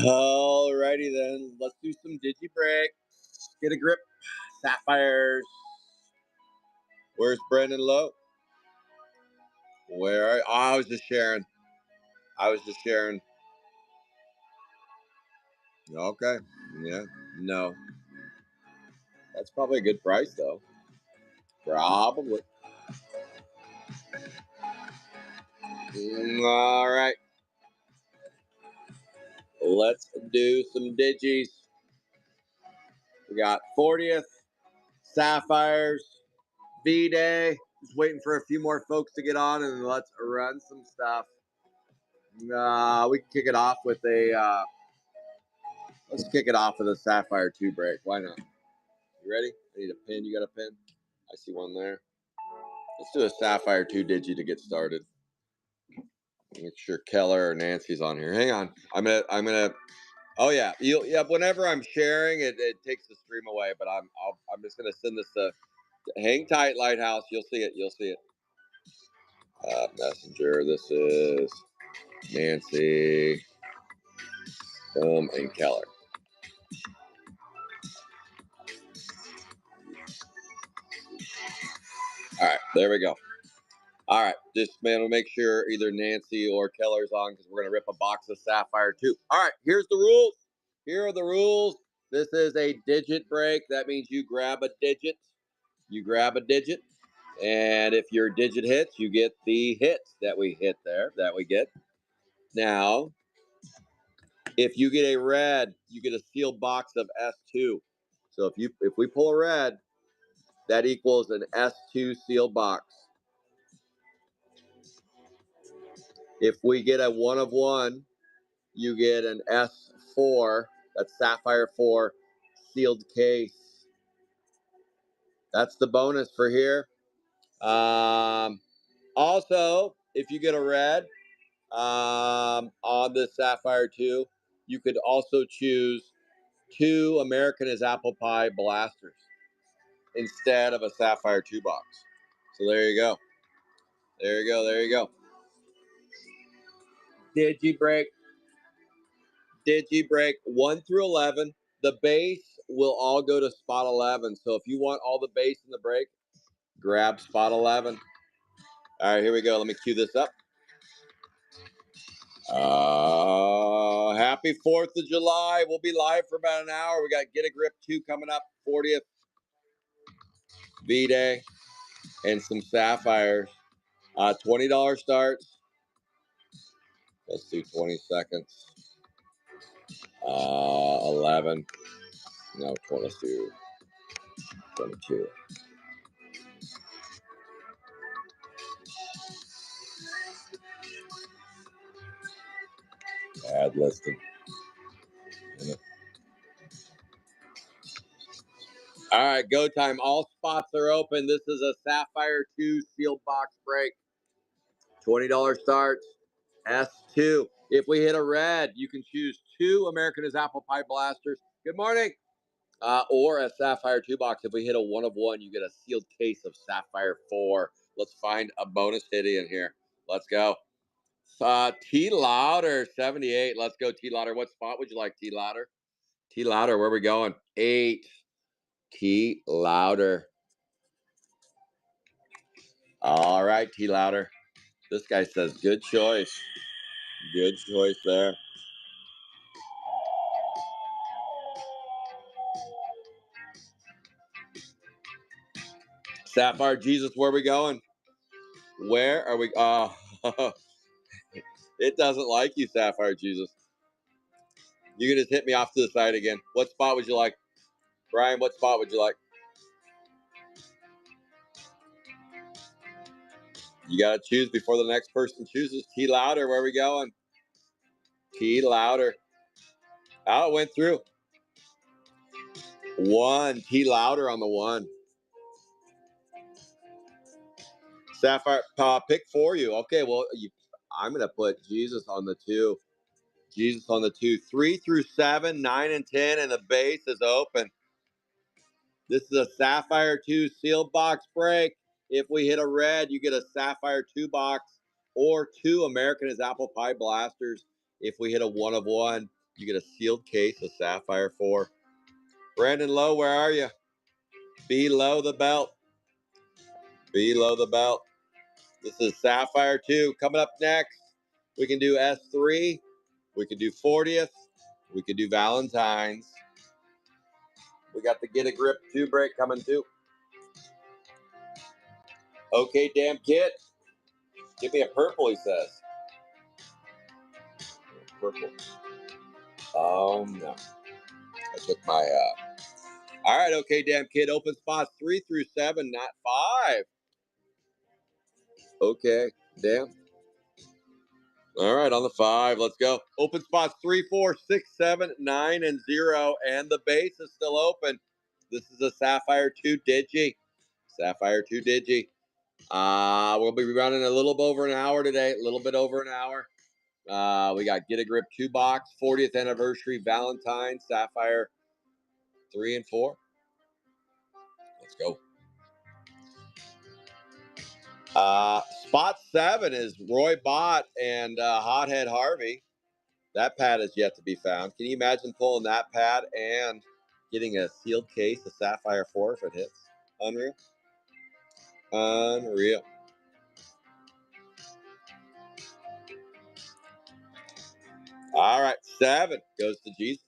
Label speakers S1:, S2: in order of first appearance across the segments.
S1: Alrighty then, let's do some digi break. Get a grip, sapphires. Where's Brendan Lowe? Where are? Oh, I was just sharing. Okay, yeah, no, that's probably a good price though. Probably. All right, let's do some digis. We got 40th sapphires V-Day. Just waiting for a few more folks to get on, and let's run some stuff. We can kick it off with a. Let's kick it off with a sapphire 2 break. Why not? You ready? I need a pin. You got a pin? I see one there. Let's do a sapphire 2 digi to get started. Make sure Keller or Nancy's on here. Hang on. I'm gonna. Oh yeah. Whenever I'm sharing, it takes the stream away. But I'm just gonna send this to. Hang tight, Lighthouse. You'll see it. Messenger. This is Nancy. And Keller. All right, there we go. All right, just man, we'll make sure either Nancy or Keller's on because we're gonna rip a box of sapphire 2. All right, here's the rules. Here are the rules. This is a digit break. That means you grab a digit. And if your digit hits, you get the hits that we get. Now, if you get a red, you get a sealed box of S2. So if we pull a red, that equals an S2 sealed box. If we get a 1 of 1, you get an S4, that's sapphire 4 sealed case. That's the bonus for here. Also, if you get a red on the sapphire 2, you could also choose 2 American as apple pie blasters instead of a sapphire 2 box. So there you go. Digi break 1 through 11. The base will all go to spot 11. So if you want all the base in the break, grab spot 11. All right, here we go. Let me cue this up. Happy 4th of July. We'll be live for about an hour. We got Get a Grip 2 coming up, 40th V-Day, and some sapphires. $20 starts. Let's do 20 seconds. 11. No, let's do 22. Add listing. All right, go time. All spots are open. This is a Sapphire 2 sealed box break. $20 starts. S2. If we hit a red, you can choose 2 American is Apple Pie Blasters. Good morning. Or a Sapphire 2 box. If we hit a 1 of 1, you get a sealed case of Sapphire 4. Let's find a bonus hit in here. Let's go. T Louder 78. Let's go, T Louder. What spot would you like, T Louder? T Louder, where are we going? 8. T Louder. All right, T Louder. This guy says good choice. Good choice there. Sapphire Jesus, where are we going? Where are we? It doesn't like you, Sapphire Jesus. You can just hit me off to the side again. What spot would you like? Brian, what spot would you like? You got to choose before the next person chooses. T Louder, where are we going? T Louder. Oh, it went through. 1. T Louder on the 1. Sapphire, pick for you. Okay, well, I'm going to put Jesus on the 2. Jesus on the 2. 3 through 7, 9 and 10, and the base is open. This is a Sapphire 2 sealed box break. If we hit a red, you get a Sapphire 2 box or 2 American is Apple Pie Blasters. If we hit a 1 of 1, you get a sealed case of Sapphire 4. Brandon Lowe, where are you? Below the belt. Below the belt. This is Sapphire 2. Coming up next, we can do S3. We can do 40th. We can do Valentine's. We got the Get a Grip 2 break coming too. Okay, damn kid. Give me a purple, he says. Purple. Oh, no. I took my, all right, okay, damn kid. Open spots 3 through 7, not 5. Okay, damn. All right, on the 5, let's go. Open spots 3, 4, 6, 7, 9, and 0, and the base is still open. This is a Sapphire 2 Digi. Sapphire 2 Digi. We'll be running a little over an hour today, a little bit over an hour. We got Get a Grip 2 box, 40th anniversary, Valentine, Sapphire 3 and 4. Let's go. Spot 7 is Roy Bott and Hothead Harvey. That pad is yet to be found. Can you imagine pulling that pad and getting a sealed case of Sapphire 4 if it hits? Unreal. Unreal. All right, 7 goes to Jesus.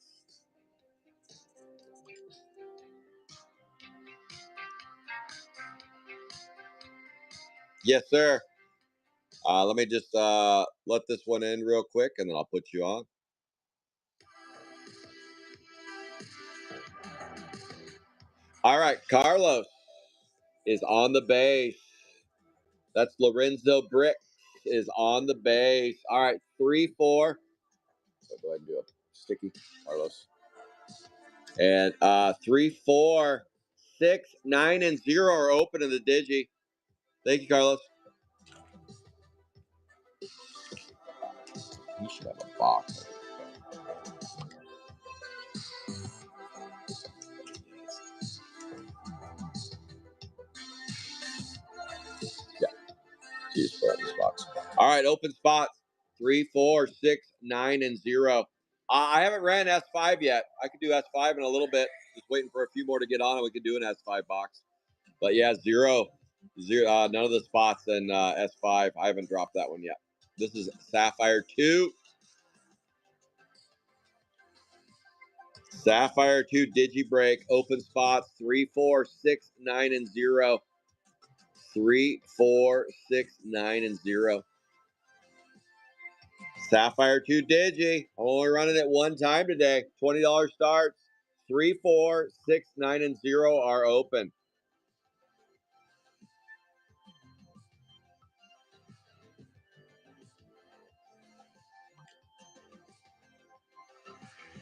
S1: Yes, sir. Let me just let this one in real quick, and then I'll put you on. All right, Carlos is on the base. That's Lorenzo Brick is on the base. All right, 3, 4. So go ahead and do a sticky, Carlos. And 3, 4, 6, 9, and 0 are open in the Digi. Thank you, Carlos. You should have a box. Yeah, just put it in this box. All right, open spots 3, 4, 6, 9, and 0. I haven't ran S5 yet. I could do S5 in a little bit. Just waiting for a few more to get on, and we could do an S5 box. But yeah, 0, none of the spots in S5. I haven't dropped that one yet. This is Sapphire 2. Sapphire 2 Digi Break. Open spots 3, 4, 6, 9, and 0. 3, 4, 6, 9, and 0. Sapphire 2 Digi. I'm only running it one time today. $20 starts. 3, 4, 6, 9, and 0 are open.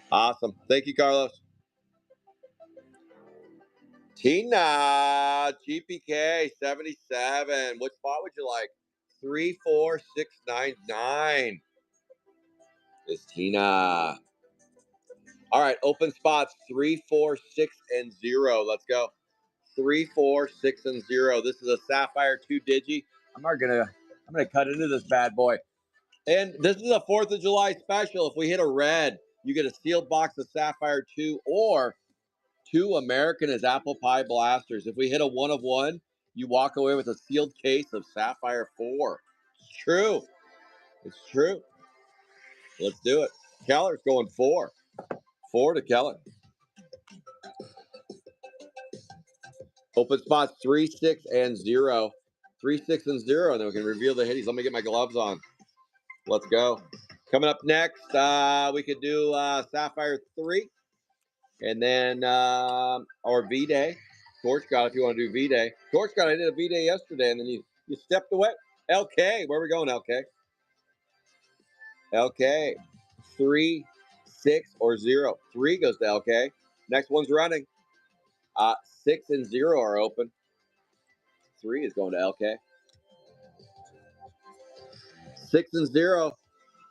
S1: Awesome. Thank you, Carlos. Tina, GPK 77. What spot would you like? 34699 is Tina. All right, open spots 3, 4, 6, and 0. Let's go. 3, 4, 6, and 0. This is a Sapphire 2 Digi. I'm gonna cut into this bad boy. And this is a 4th of July special. If we hit a red, you get a sealed box of Sapphire 2 or 2 American as apple pie blasters. If we hit a 1 of 1, you walk away with a sealed case of Sapphire 4. It's true. It's true. Let's do it. Keller's going 4. 4 to Keller. Open spots 3, 6, and 0. 3, 6, and 0, and then we can reveal the hitties. Let me get my gloves on. Let's go. Coming up next, we could do Sapphire 3, and then or V-Day. Torch God, if you want to do V-Day. Torch God, I did a V-Day yesterday, and then you stepped away. LK, where are we going, LK? LK, 3, 6, or 0. 3 goes to LK. Next one's running. 6 and 0 are open. 3 is going to LK. 6 and 0.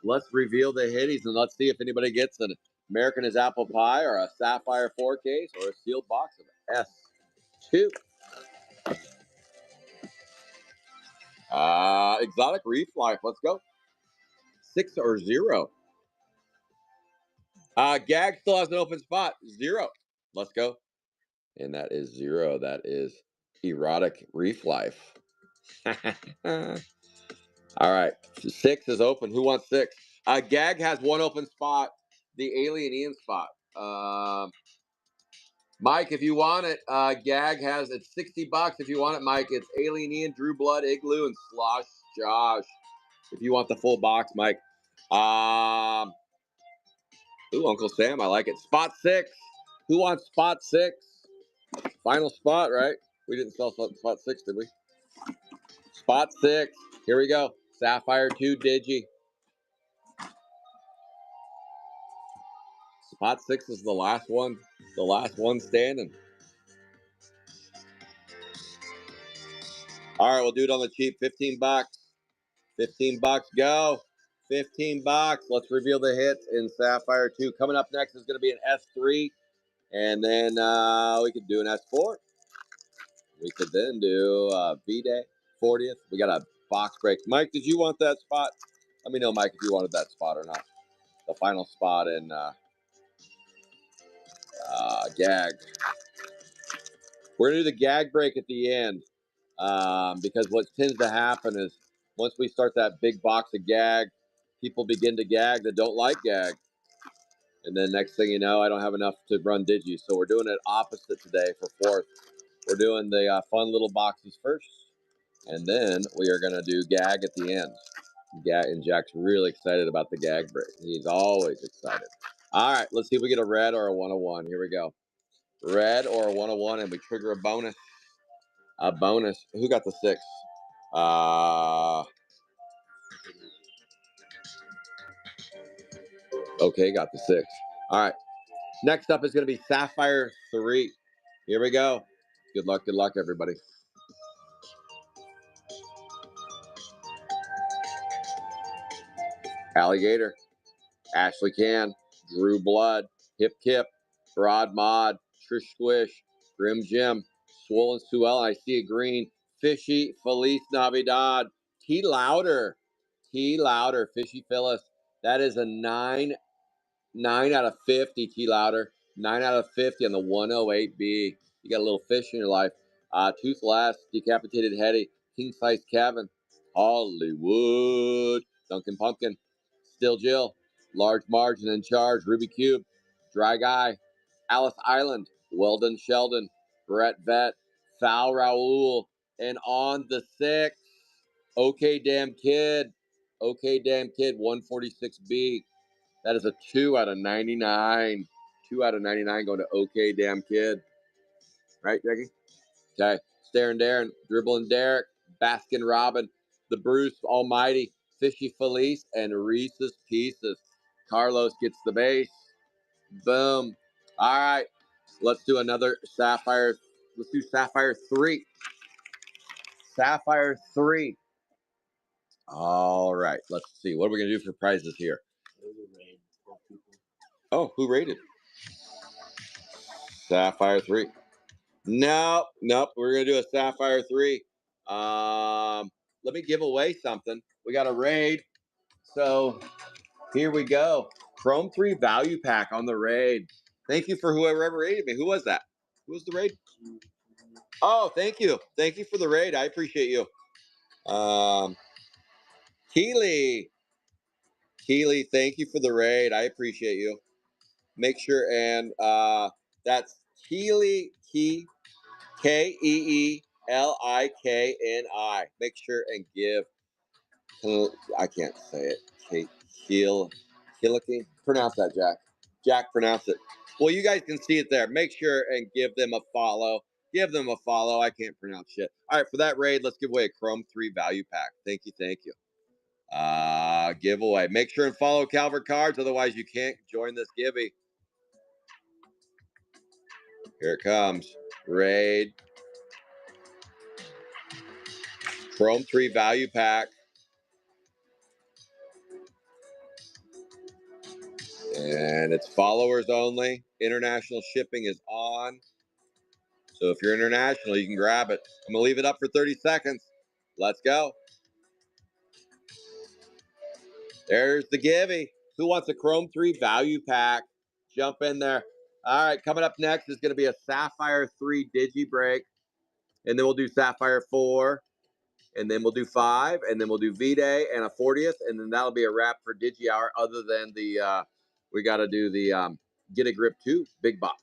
S1: Let's reveal the hitties and let's see if anybody gets an American as apple pie or a Sapphire 4 case or a sealed box of S2. Exotic Reef Life. Let's go. 6 or 0. Gag still has an open spot. 0. Let's go. And that is 0. That is Erotic Reef Life. All right. 6 is open. Who wants 6? Gag has 1 open spot. The Alien Ian spot. Mike, if you want it, Gag has it's $60 if you want it, Mike. It's Alien Ian, Drew Blood, Igloo, and Slosh Josh. If you want the full box, Mike. Ooh, Uncle Sam, I like it. Spot 6. Who wants spot 6? Final spot, right? We didn't sell spot 6, did we? Spot 6. Here we go. Sapphire 2 Digi. Spot 6 is the last one. The last one standing. All right, we'll do it on the cheap. $15. $15, go. $15. Let's reveal the hits in Sapphire 2. Coming up next is going to be an S3. And then we could do an S4. We could then do V-Day, 40th. We got a box break. Mike, did you want that spot? Let me know, Mike, if you wanted that spot or not. The final spot in Gag. We're going to do the Gag break at the end because what tends to happen is once we start that big box of Gag, people begin to gag that don't like Gag. And then next thing you know, I don't have enough to run Digi. So we're doing it opposite today for 4th. We're doing the fun little boxes first. And then we are going to do Gag at the end. And Jack's really excited about the Gag break. He's always excited. All right, let's see if we get a red or a 101. Here we go. Red or a 101, and we trigger a bonus. A bonus. Who got the 6? Okay, got the 6. All right. Next up is going to be Sapphire 3. Here we go. Good luck, everybody. Alligator, Ashley Can, Drew Blood, Hip Kip, Broad Mod, Trish Squish, Grim Jim, Swollen Suel, I see a green, Fishy, Feliz Navidad, T Louder, Fishy Phyllis. That is a 9 out of 50, T Louder. 9 out of 50 on the 108B. You got a little fish in your life. Toothless, Decapitated Hetty, King Size Kevin, Hollywood, Duncan Pumpkin, Still Jill, Large Margin in Charge, Ruby Cube, Dry Guy, Alice Island, Weldon Sheldon, Brett Vet, Foul Raoul, and on the 6th, OK Damn Kid, 146B. That is a 2 out of 99. 2 out of 99 going to OK Damn Kid. Right, Jackie? Okay. Staring Darren, Dribbling Derek, Baskin Robin, the Bruce Almighty, Fishy Felice, and Reese's Pieces. Carlos gets the base. Boom. All right. Let's do another Sapphire Let's do Sapphire 3. Sapphire 3. All right. Let's see. What are we going to do for prizes here? Oh, who rated? Sapphire 3. Nope. We're going to do a Sapphire 3. Let me give away something. We got a raid. So here we go. Chrome 3 value pack on the raid. Thank you for whoever raided me. Who was that? Who was the raid? Oh, thank you. Thank you for the raid. I appreciate you. Keely. Keely, thank you for the raid. I appreciate you. Make sure and that's Keely Keelikni. Make sure and give. I can't say it. Keelikni. Pronounce that, Jack. Jack, pronounce it. Well, you guys can see it there. Make sure and give them a follow. Give them a follow. I can't pronounce shit. All right, for that raid, let's give away a Chrome 3 value pack. Thank you. Giveaway. Make sure and follow Calvert Cards, otherwise you can't join this givey. Here it comes. Raid. Chrome 3 value pack. And it's followers only. International shipping is on. So if you're international, you can grab it. I'm going to leave it up for 30 seconds. Let's go. There's the givey. Who wants a Chrome 3 value pack? Jump in there. All right, coming up next is going to be a Sapphire 3 Digi break. And then we'll do Sapphire 4. And then we'll do 5. And then we'll do V-Day and a 40th. And then that'll be a wrap for Digi Hour, other than the, we got to do the Get a Grip 2 big box.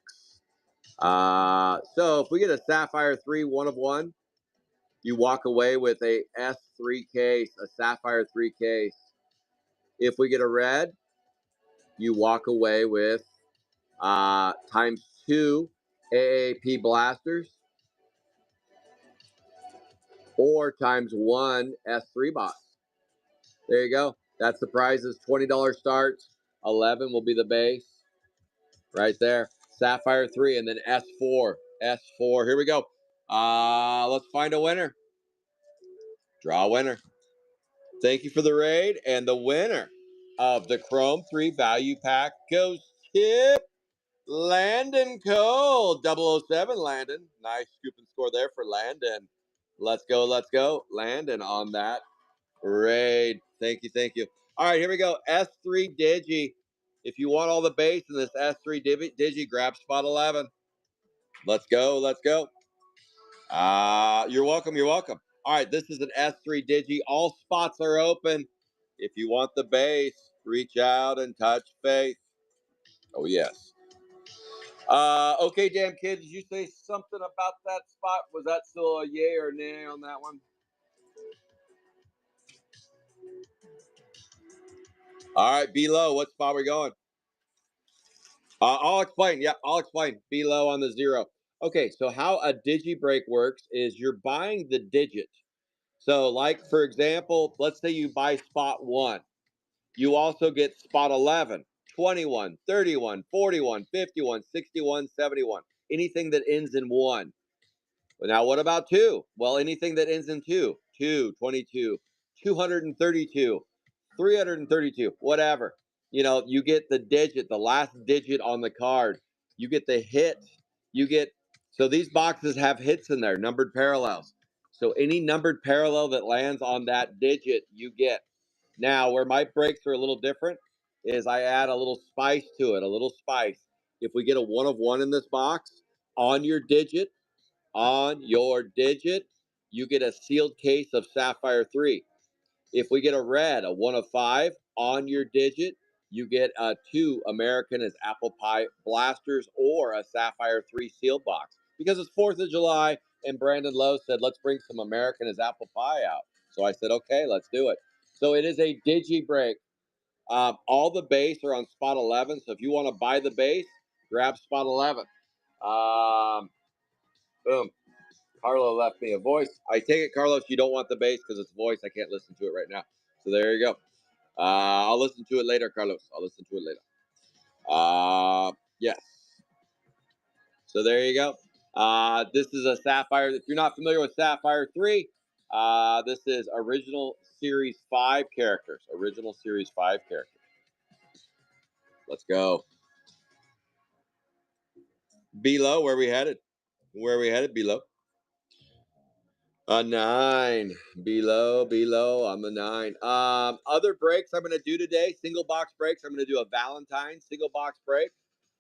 S1: So if we get a Sapphire 3 1 of 1, you walk away with a S3 case, a Sapphire 3 case. If we get a red, you walk away with times 2 AAP blasters or times 1 S3 box. There you go. That's the prizes. $20 starts. 11 will be the base. Right there. Sapphire 3 and then S4. S4. Here we go. Let's find a winner. Draw a winner. Thank you for the raid. And the winner of the Chrome 3 value pack goes to Landon Cole. 007 Landon. Nice scoop and score there for Landon. Let's go. Landon on that raid. Thank you. All right, here we go. S3 Digi. If you want all the base in this S3 Digi, grab spot 11. Let's go. You're welcome. All right, this is an S3 Digi. All spots are open. If you want the base, reach out and touch faith. Oh, yes. Okay, damn kid, did you say something about that spot? Was that still a yay or nay on that one? All right, below, what spot we going? I'll explain. Yeah, I'll explain. Below on the 0. Okay, so how a digi break works is you're buying the digit. So, like, for example, let's say you buy spot 1. You also get spot 11, 21, 31, 41, 51, 61, 71. Anything that ends in 1. Now, what about 2? Well, anything that ends in 2. 2, 22, 232, 332, whatever. You get the digit, the last digit on the card. You get the hit. So these boxes have hits in there, numbered parallels. So any numbered parallel that lands on that digit, you get. Now, where my breaks are a little different is I add a little spice to it, a little spice. If we get a 1 of 1 in this box, on your digit, you get a sealed case of Sapphire 3. If we get a red, a 1 of 5, on your digit, you get 2 American as apple pie blasters or a Sapphire 3 sealed box. Because it's 4th of July, and Brandon Lowe said, let's bring some American as apple pie out. So I said, okay, let's do it. So it is a digi break. All the base are on spot 11. So if you want to buy the base, grab spot 11. Boom. Carlo left me a voice. I take it, Carlos, you don't want the bass because it's voice. I can't listen to it right now. So there you go. I'll listen to it later, Carlos. Yes. So there you go. This is a Sapphire. If you're not familiar with Sapphire 3, this is original Series 5 characters. Original Series 5 characters. Let's go. Below, where we headed? Where we headed? Below. A 9. Below. I'm a 9. Other breaks I'm going to do today, single box breaks. I'm going to do a Valentine single box break.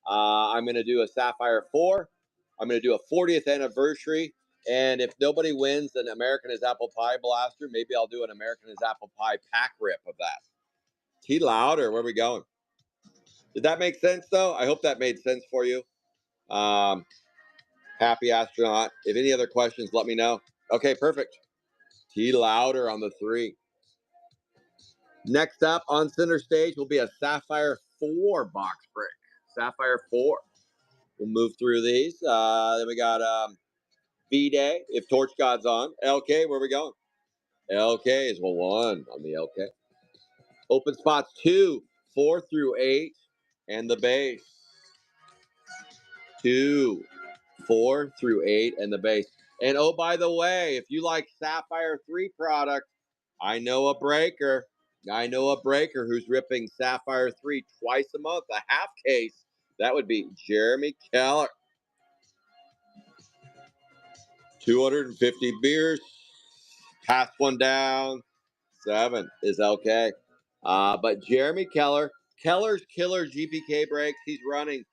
S1: I'm going to do a Sapphire 4. I'm going to do a 40th anniversary. And if nobody wins an American is Apple Pie blaster, maybe I'll do an American is Apple Pie pack rip of that. T louder. Where are we going? Did that make sense, though? I hope that made sense for you. Happy astronaut. If any other questions, let me know. Okay, perfect. T louder on the 3. Next up on center stage will be a Sapphire 4 box break. Sapphire 4. We'll move through these. Then we got V-Day, if Torch God's on. LK, where are we going? LK is 1 on the LK. Open spots 2, 4 through 8, and the base. 2, 4 through 8, and the base. And oh, by the way, if you like Sapphire 3 product, I know a breaker. Who's ripping Sapphire 3 twice a month, a half case. That would be Jeremy Keller. 250 beers. Pass one down. 7 is okay. But Jeremy Keller, Keller's Killer GPK breaks. He's running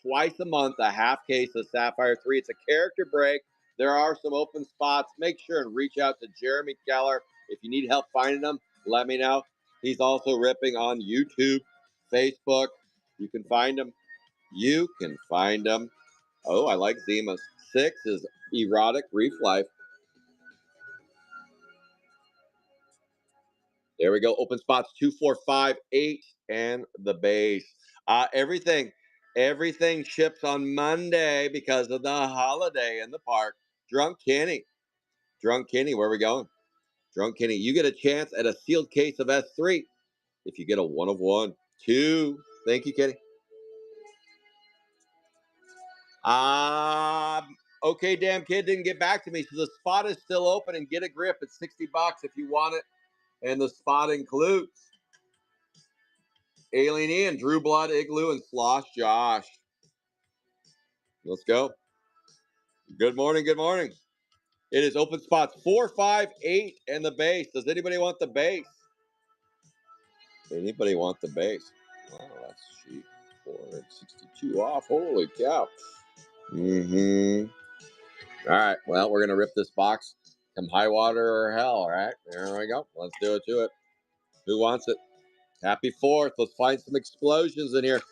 S1: twice a month, a half case of Sapphire 3. It's a character break. There are some open spots. Make sure and reach out to Jeremy Keller. If you need help finding them, let me know. He's also ripping on YouTube, Facebook. You can find him. Oh, I like Zima's. 6 is Erotic Reef Life. There we go. Open spots 2, 4, 5, 8, and the base. Everything ships on Monday because of the holiday in the park. Drunk Kenny, where are we going? Drunk Kenny, you get a chance at a sealed case of S3 if you get a 1 of 1. 2. Thank you, Kenny. Okay, damn kid didn't get back to me, so the spot is still open and get a grip. It's $60 if you want it, and the spot includes Alien Ian, Drew Blood, Igloo, and Slosh Josh. Let's go. Good morning. It is open spots 4, 5, 8, and the base. Does anybody want the base? Anybody want the base? Wow, that's cheap. 462 off. Holy cow. All right. Well, we're gonna rip this box. Come high water or hell. All right. There we go. Let's do it to it. Who wants it? Happy 4th. Let's find some explosions in here.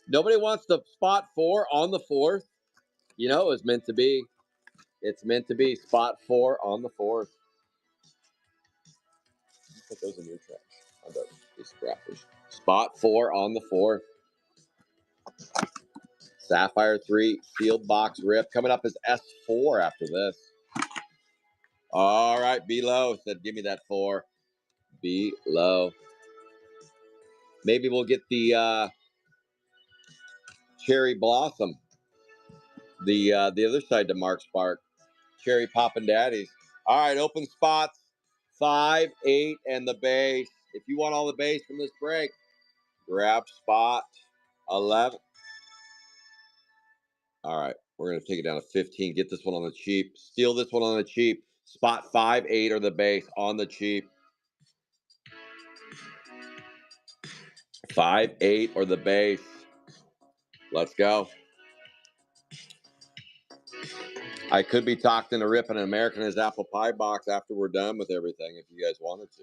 S1: Nobody wants the spot 4 on the 4th. You know, it was meant to be. It's meant to be spot 4 on the 4th. Put those in your trash. I bet these scrappers. Spot 4 on the 4th. Sapphire 3 sealed box rip. Coming up is S4 after this. All right, below said, give me that 4. Below. Maybe we'll get the cherry blossom. The other side to Mark Spark. Cherry poppin' daddies. All right, open spots 5, 8, and the base. If you want all the base from this break, grab spot 11. All right, we're going to take it down to 15. Get this one on the cheap. Steal this one on the cheap. Spot 5, 8 or the base on the cheap. 5, 8 or the base. Let's go. I could be talked into ripping an American as Apple Pie box after we're done with everything if you guys wanted to.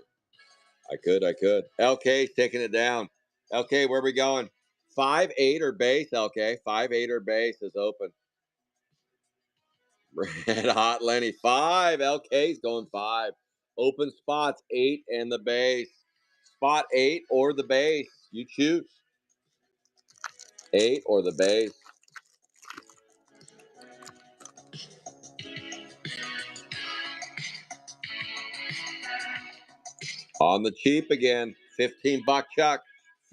S1: I could. LK's taking it down. LK, where are we going? 5, 8 or base, LK. 5, 8 or base is open. Red Hot Lenny. 5. LK's going 5. Open spots 8 and the base. Spot 8 or the base. You choose. 8 or the base. On the cheap again. $15 Chuck.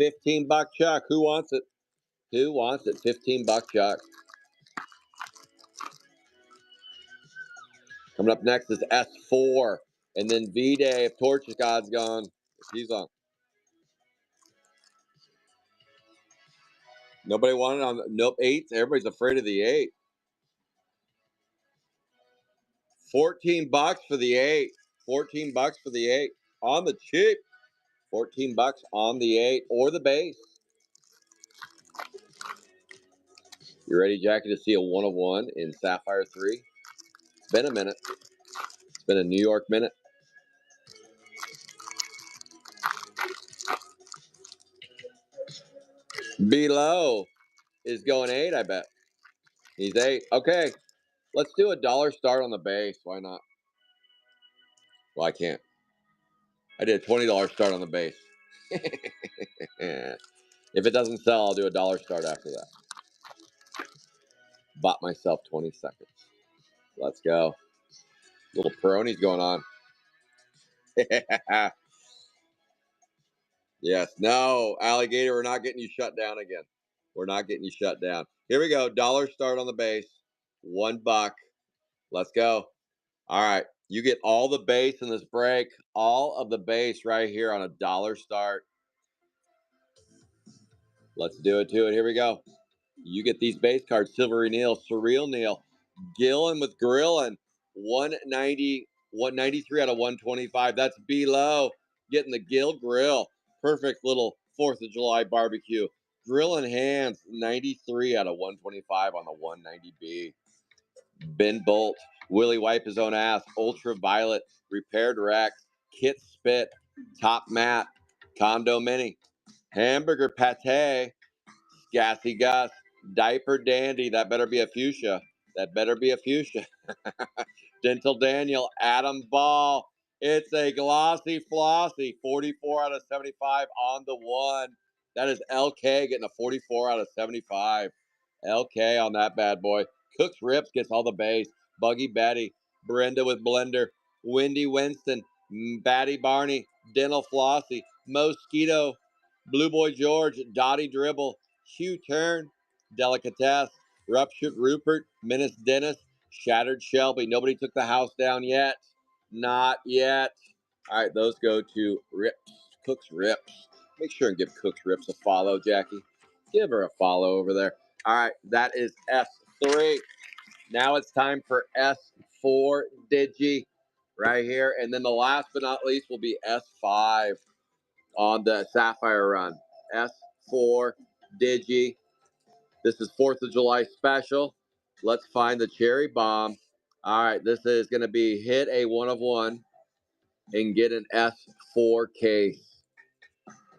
S1: $15 Chuck. Who wants it? 15 Chuck. Coming up next is S4. And then V-Day, if Torch God's gone, if he's on. Nobody wanted on, nope, 8. Everybody's afraid of the 8. 14 bucks for the 8. 14 bucks for the 8. On the cheap. 14 bucks on the 8 or the base. You ready, Jackie, to see a 1 of 1 in Sapphire 3? It's been a minute. It's been a New York minute. Below is going 8, I bet. He's 8. Okay, let's do a dollar start on the base. Why not? Well, I can't. I did a $20 start on the base. If it doesn't sell, I'll do a dollar start after that. Bought myself 20 seconds. Let's go. Little Peroni's going on. Yes. No, alligator, we're not getting you shut down again. We're not getting you shut down. Here we go. Dollar start on the base. $1. Let's go. All right. You get all the base in this break. All of the base right here on a dollar start. Let's do it to it. Here we go. You get these base cards. Silvery Neil, Surreal Neil, Gillin with Grillin. 190, 193 out of 125. That's below. Getting the Gill Grill. Perfect little 4th of July barbecue. Grillin' hands. 93 out of 125 on the 190B. Ben Bolt. Willie Wipe His Own Ass. Ultraviolet. Repaired Rex. Kit Spit. Top Mat. Condo Mini. Hamburger Pate. Gassy Gus. Diaper Dandy. That better be a fuchsia. That better be a fuchsia. Dental Daniel, Adam Ball. It's a glossy flossy. 44 out of 75 on the 1. That is LK getting a 44 out of 75. LK on that bad boy. Cook's Rips gets all the base. Buggy Betty. Brenda with Blender. Wendy Winston. Batty Barney. Dental Flossie. Mosquito. Blue Boy George. Dottie Dribble. Hugh Turn. Delicatesse. Ruptured Rupert. Menace Dennis. Shattered Shelby. Nobody took the house down yet. Not yet. All right, those go to Rips. Cook's Rips. Make sure and give Cook's Rips a follow, Jackie. Give her a follow over there. All right, that is S3. Now it's time for S4 Digi right here. And then the last but not least will be S5 on the Sapphire run. S4 Digi. This is 4th of July special. Let's find the cherry bomb. All right, this is going to be hit a 1 of 1 and get an S4 case.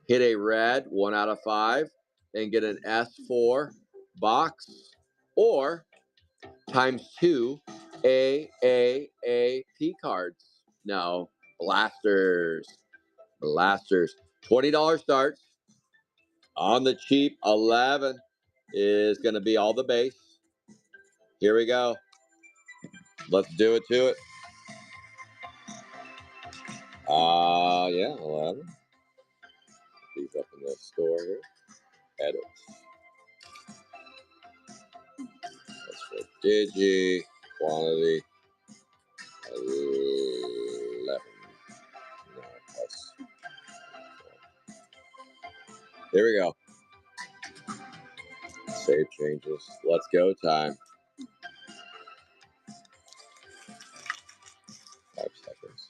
S1: Hit a red 1 out of 5 and get an S4 box, or times 2 AAAP cards. No, blasters. Blasters. $20 starts. On the cheap, 11 is going to be all the base. Here we go. Let's do it to it. Yeah, 11. These up in the store here. Edit. That's for Digi. Quantity. 11. No, plus. Here we go. Save changes. Let's go time. 5 seconds.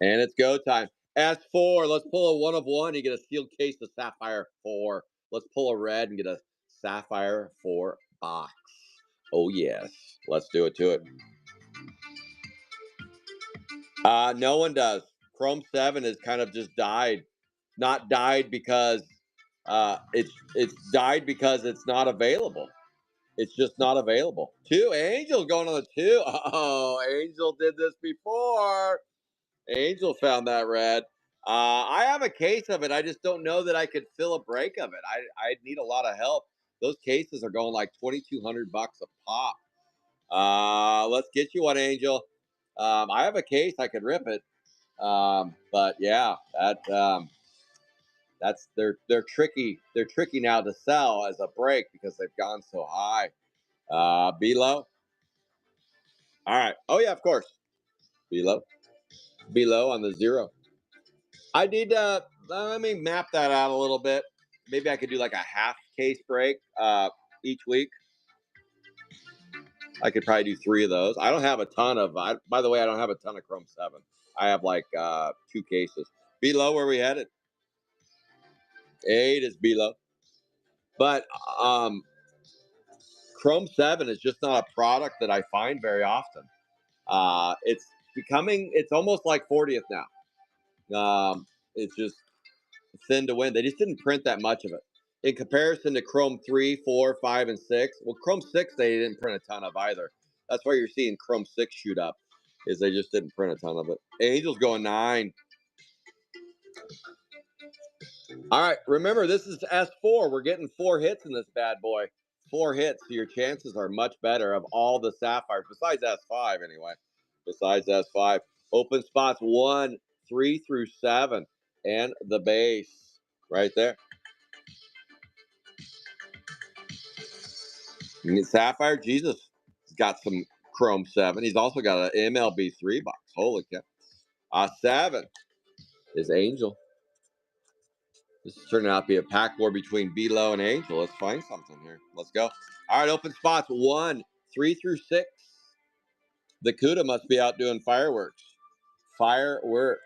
S1: And it's go time. S4. Let's pull a 1 of 1. You get a sealed case of Sapphire 4. Let's pull a red and get a Sapphire 4 box. Oh, yes. Let's do it to it. No one does. Chrome 7 has kind of just died. Not died because it's died because it's not available. It's just not available. 2 Angel going on the 2. Oh, Angel did this before. Angel found that red. I have a case of it. I just don't know that I could fill a break of it. I'd need a lot of help. Those cases are going like $2,200 a pop. Let's get you one, Angel. I have a case. I could rip it. But yeah, that's they're tricky. They're tricky now to sell as a break because they've gone so high. Below. All right. Oh yeah, of course. Below. Below on the 0. I need to let me map that out a little bit. Maybe I could do like a half case break each week. I could probably do 3 of those. I don't have a ton of. By the way, I don't have a ton of Chrome 7. I have like 2 cases. Below, where we headed? 8 is below. But Chrome 7 is just not a product that I find very often. It's almost like 40th now. It's just thin to win. They just didn't print that much of it. In comparison to Chrome 3, 4, 5, and 6. Well, Chrome 6, they didn't print a ton of either. That's why you're seeing Chrome 6 shoot up, is they just didn't print a ton of it. Angel's going 9. All right, remember, this is S4. We're getting 4 hits in this bad boy. 4 hits, so your chances are much better of all the sapphires, besides S5 anyway. Besides S5. Open spots 1, 3 through 7, and the base right there. Sapphire Jesus has got some Chrome 7. He's also got an MLB 3 box. Holy cow. 7 is Angel. This is turning out to be a pack war between Below and Angel. Let's find something here. Let's go. All right, open spots 1, 3 through 6. The CUDA must be out doing fireworks. Fireworks.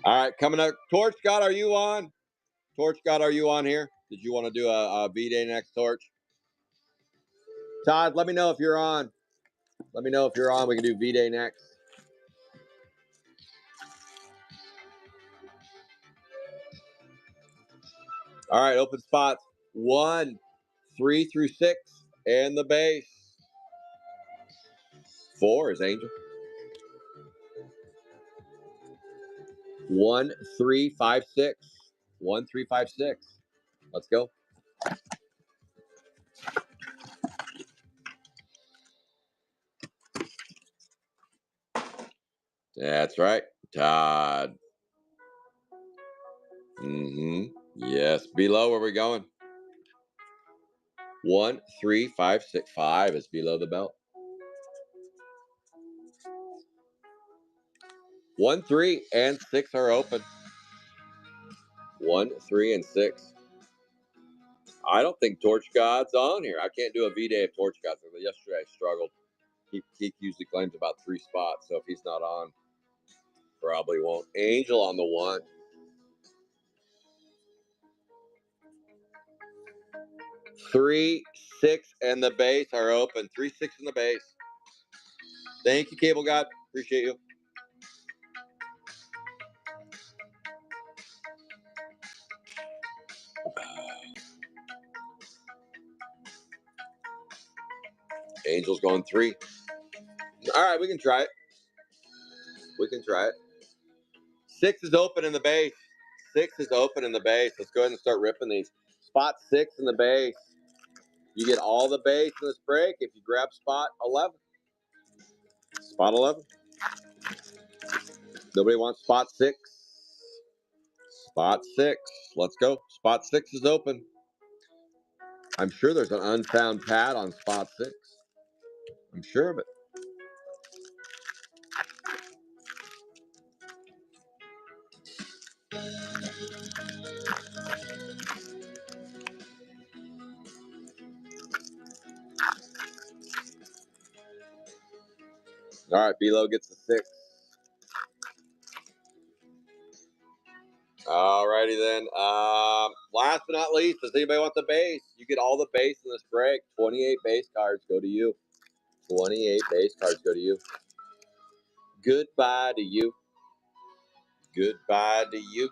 S1: All right, coming up. Torch God, are you on? Torch God, are you on here? Did you want to do a V-Day next, Torch? Todd, let me know if you're on. Let me know if you're on. We can do V-Day next. All right, open spots 1, 3 through 6, and the base. 4 is Angel. 1, 3, 5, 6. 1, 3, 5, 6. Let's go. That's right, Todd. Yes, Below, where we going? 1, 3, 5, 6. 5 is below the belt. 1, 3, and 6 are open. 1, 3, and 6. I don't think Torch God's on here. I can't do a V-Day if Torch God's on. Yesterday I struggled. He usually claims about 3 spots, so if he's not on, probably won't. Angel on the 1. 3, 6, and the base are open. 3, 6, and the base. Thank you, Cable God. Appreciate you. Angel's going 3. All right, we can try it. We can try it. 6 is open in the base. 6 is open in the base. Let's go ahead and start ripping these. Spot 6 in the base. You get all the base in this break if you grab spot 11. Spot 11. Nobody wants spot 6. Spot 6. Let's go. Spot 6 is open. I'm sure there's an unfound pad on spot 6. I'm sure of it. All right, Below gets the 6. All righty then. Last but not least, does anybody want the base? You get all the base in this break. 28 base cards go to you. 28 base cards go to you. Goodbye to you. Goodbye to you.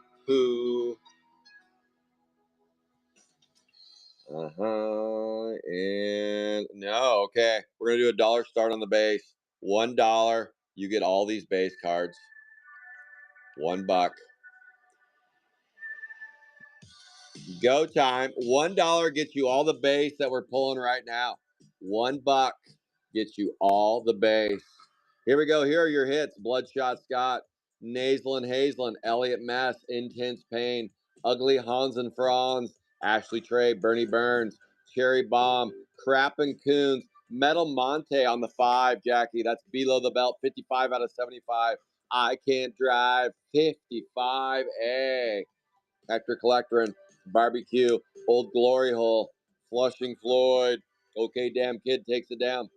S1: And no, okay. We're gonna do a dollar start on the base. $1. You get all these base cards. $1. Go time. $1 gets you all the base that we're pulling right now. $1 gets you all the base. Here we go. Here are your hits. Bloodshot Scott, Nasal and Hazelin, Elliot Mess, Intense Pain, Ugly Hans and Franz, Ashley Trey, Bernie Burns, Cherry Bomb, Crappin' Coons, Metal Monte on the 5, Jackie. That's below the belt, 55 out of 75. I Can't Drive, 55A. Hector Collectorin, Barbecue, Old Glory Hole, Flushing Floyd, OK Damn Kid takes it down.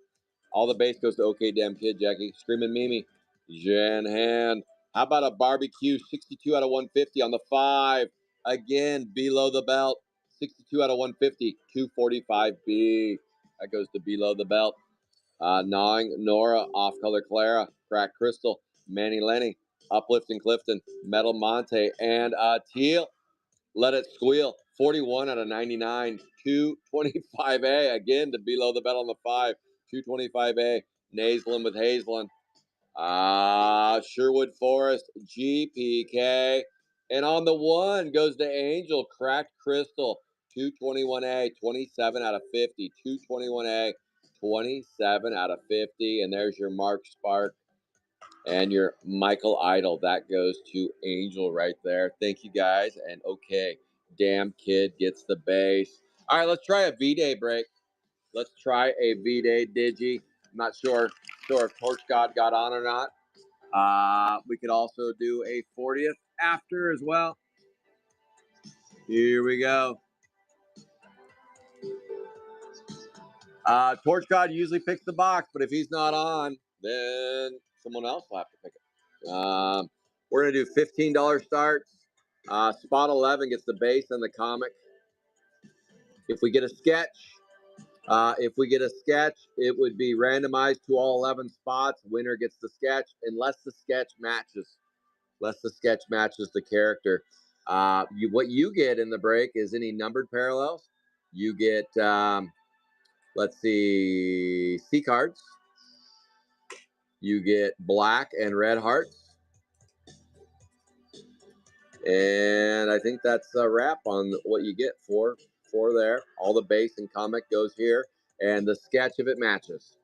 S1: All the base goes to OK Damn Kid, Jackie. Screaming Mimi, Jan Hand. How about a Barbecue, 62 out of 150 on the 5. Again, below the belt, 62 out of 150, 245B. That goes to below the belt. Gnawing Nora, Off Color Clara, Crack Crystal, Manny Lenny, Uplifting Clifton, Metal Monte, and Teal. Let It Squeal, 41 out of 99, 225A. Again, to below the belt on the 5, 225A. Naslin with Hazelin. Sherwood Forest, GPK. And on the 1 goes to Angel, Cracked Crystal, 221A, 27 out of 50, 221A, 27 out of 50. And there's your Mark Spark and your Michael Idol. That goes to Angel right there. Thank you, guys. And OK Damn Kid gets the base. All right, let's try a V-Day break. Let's try a V-Day Digi. I'm not sure if Torch God got on or not. We could also do a 40th after as well. Here we go. Torch God usually picks the box, but if he's not on, then someone else will have to pick it. We're going to do $15 starts. Spot 11 gets the base and the comic. If we get a sketch, it would be randomized to all 11 spots. Winner gets the sketch, unless the sketch matches. Unless the sketch matches the character. What you get in the break is any numbered parallels. You get, let's see, C cards. You get black and red hearts. And I think that's a wrap on what you get for there. All the base and comic goes here. And the sketch, if it matches.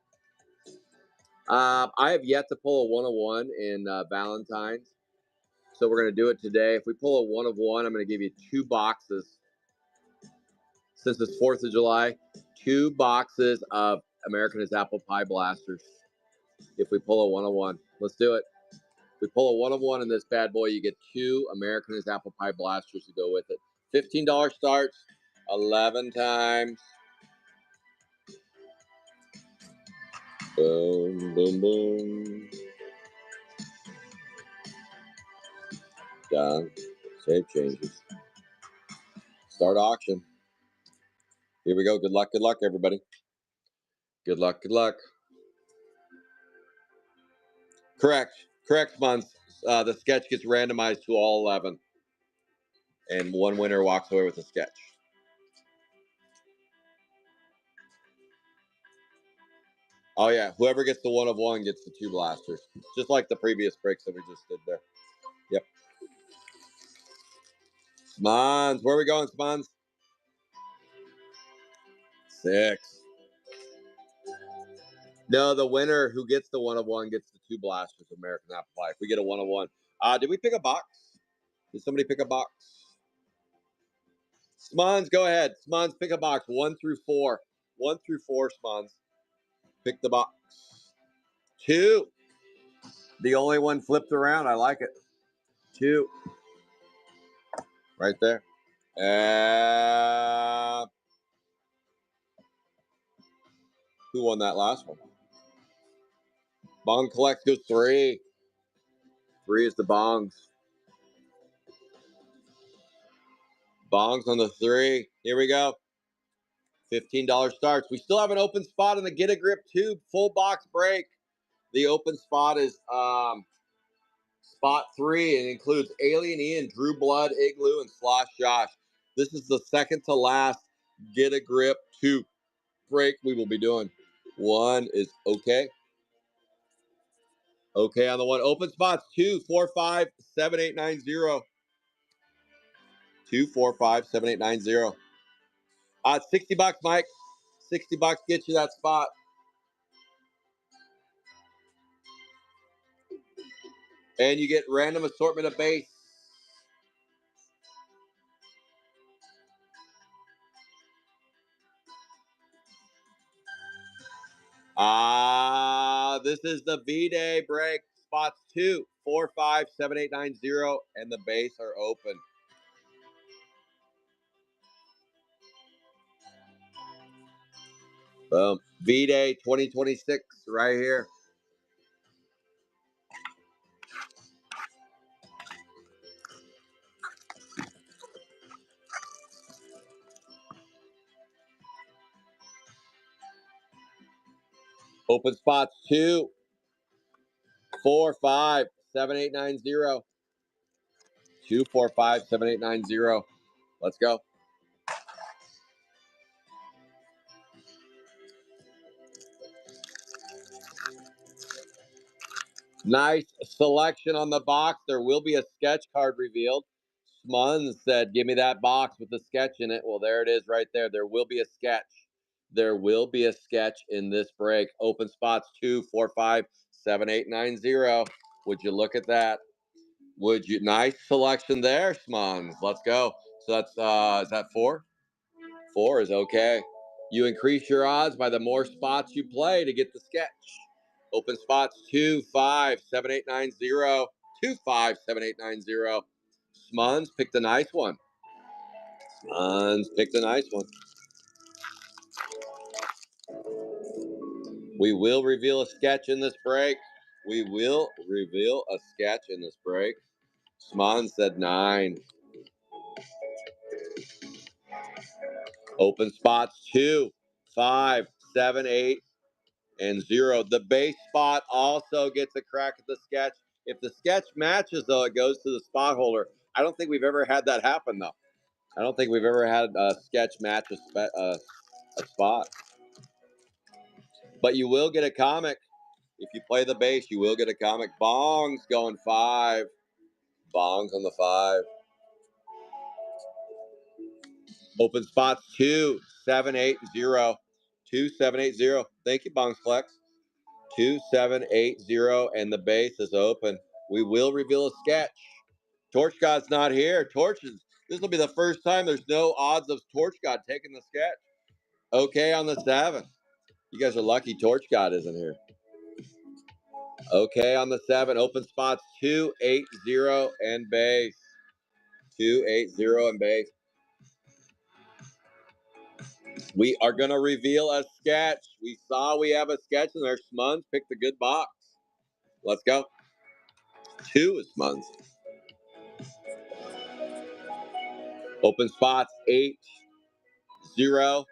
S1: I have yet to pull a 1-of-1 in Valentine's. So we're going to do it today. If we pull a 1-of-1, I'm going to give you 2 boxes. Since it's 4th of July, 2 boxes of American is Apple Pie Blasters. If we pull a 1-of-1. Let's do it. If we pull a 1-of-1 in this bad boy, you get 2 American is Apple Pie Blasters to go with it. $15 starts, 11 times. Boom, boom, boom. Done. Save changes. Start auction. Here we go. Good luck, everybody. Good luck. Correct, Mons. The sketch gets randomized to all 11. And 1 winner walks away with a sketch. Oh, yeah. Whoever gets the 1-of-1 gets the 2 blasters. Just like the previous breaks that we just did there. Yep. Smons. Where are we going, Smons? 6. No, the winner who gets the 1-of-1 gets the 2 blasters of American Apple Pie. If we get a 1-of-1. Did we pick a box? Did somebody pick a box? Smons, go ahead. Smons, pick a box. 1 through 4. 1 through 4, Smons. Pick the box. 2. The only one flipped around. I like it. 2. Right there. Who won that last one? Bong Collect goes 3. 3 is the bongs. Bongs on the 3. Here we go. $15 starts. We still have an open spot in the Get a Grip 2 full box break. The open spot is spot 3 and includes Alien Ian, Drew Blood, Igloo, and Slosh Josh. This is the second to last Get a Grip 2 break we will be doing. 1 is okay. Okay on the 1. Open spots 2, 4, 5, 7, 8, 9, 0. 2, 4, 5, 7, 8, 9, 0. $60, Mike. $60 gets you that spot. And you get random assortment of base. This is the V-Day break. Spots 2, 4, 5, 7, 8, 9, 0, and the base are open. Boom. V-Day 2026 right here. Open spots 2, 4, 5, 7, 8, 9, 0. 2, 4, 5, 7, 8, 9, 0. Let's go. Nice selection on the box. There will be a sketch card revealed. Smuns said, give me that box with the sketch in it. Well, there it is right there. There will be a sketch. There will be a sketch in this break. Open spots 2, 4, 5, 7, 8, 9, 0. Would you look at that? Would you? Nice selection there, Smuns. Let's go. So that's, is that 4? 4 is okay. You increase your odds by the more spots you play to get the sketch. Open spots 2, 5, 7, 8, 9, 0. 2, 5, 7, 8, 9, 0. Smuns picked a nice one. Smuns picked a nice one. We will reveal a sketch in this break. We will reveal a sketch in this break. Smuns said 9. Open spots 2, 5, 7, 8, and 0. The base spot also gets a crack at the sketch. If the sketch matches, though, it goes to the spot holder. I don't think we've ever had that happen, though. I don't think we've ever had a sketch match a spot. But you will get a comic. If you play the base, you will get a comic. Bong's going 5. Bong's on the 5. Open spots 2, 7, 8, 0. 2, 7, 8, 0. Thank you, Bong's Flex. 2, 7, 8, 0, and the base is open. We will reveal a sketch. Torch God's not here. This will be the first time there's no odds of Torch God taking the sketch. Okay on the 7. You guys are lucky Torch God isn't here. Okay on the 7. Open spots 2, 8, 0, and base. 2, 8, 0, and base. We are going to reveal a sketch. We saw we have a sketch in there. Smuns picked a good box. Let's go. 2 is Smuns. Open spots 8, 0,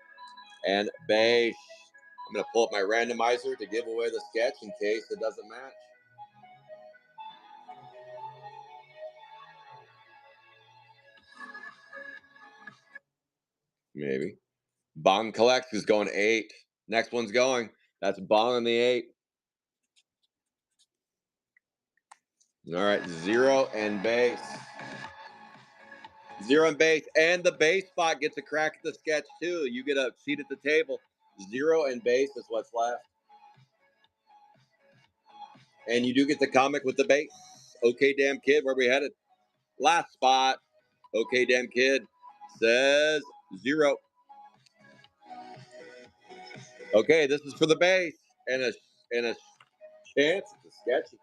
S1: and base. I'm going to pull up my randomizer to give away the sketch in case it doesn't match. Maybe. Bong collects is going 8. Next one's going. That's Bong on the 8. All right, 0 and base. 0 and base. And the base spot gets a crack at the sketch too. You get a seat at the table. 0 and base is what's left. And you do get the comic with the base. Okay, damn kid, where we headed? Last spot. Okay, damn kid says 0. Okay, this is for the base and a chance at the sketchy.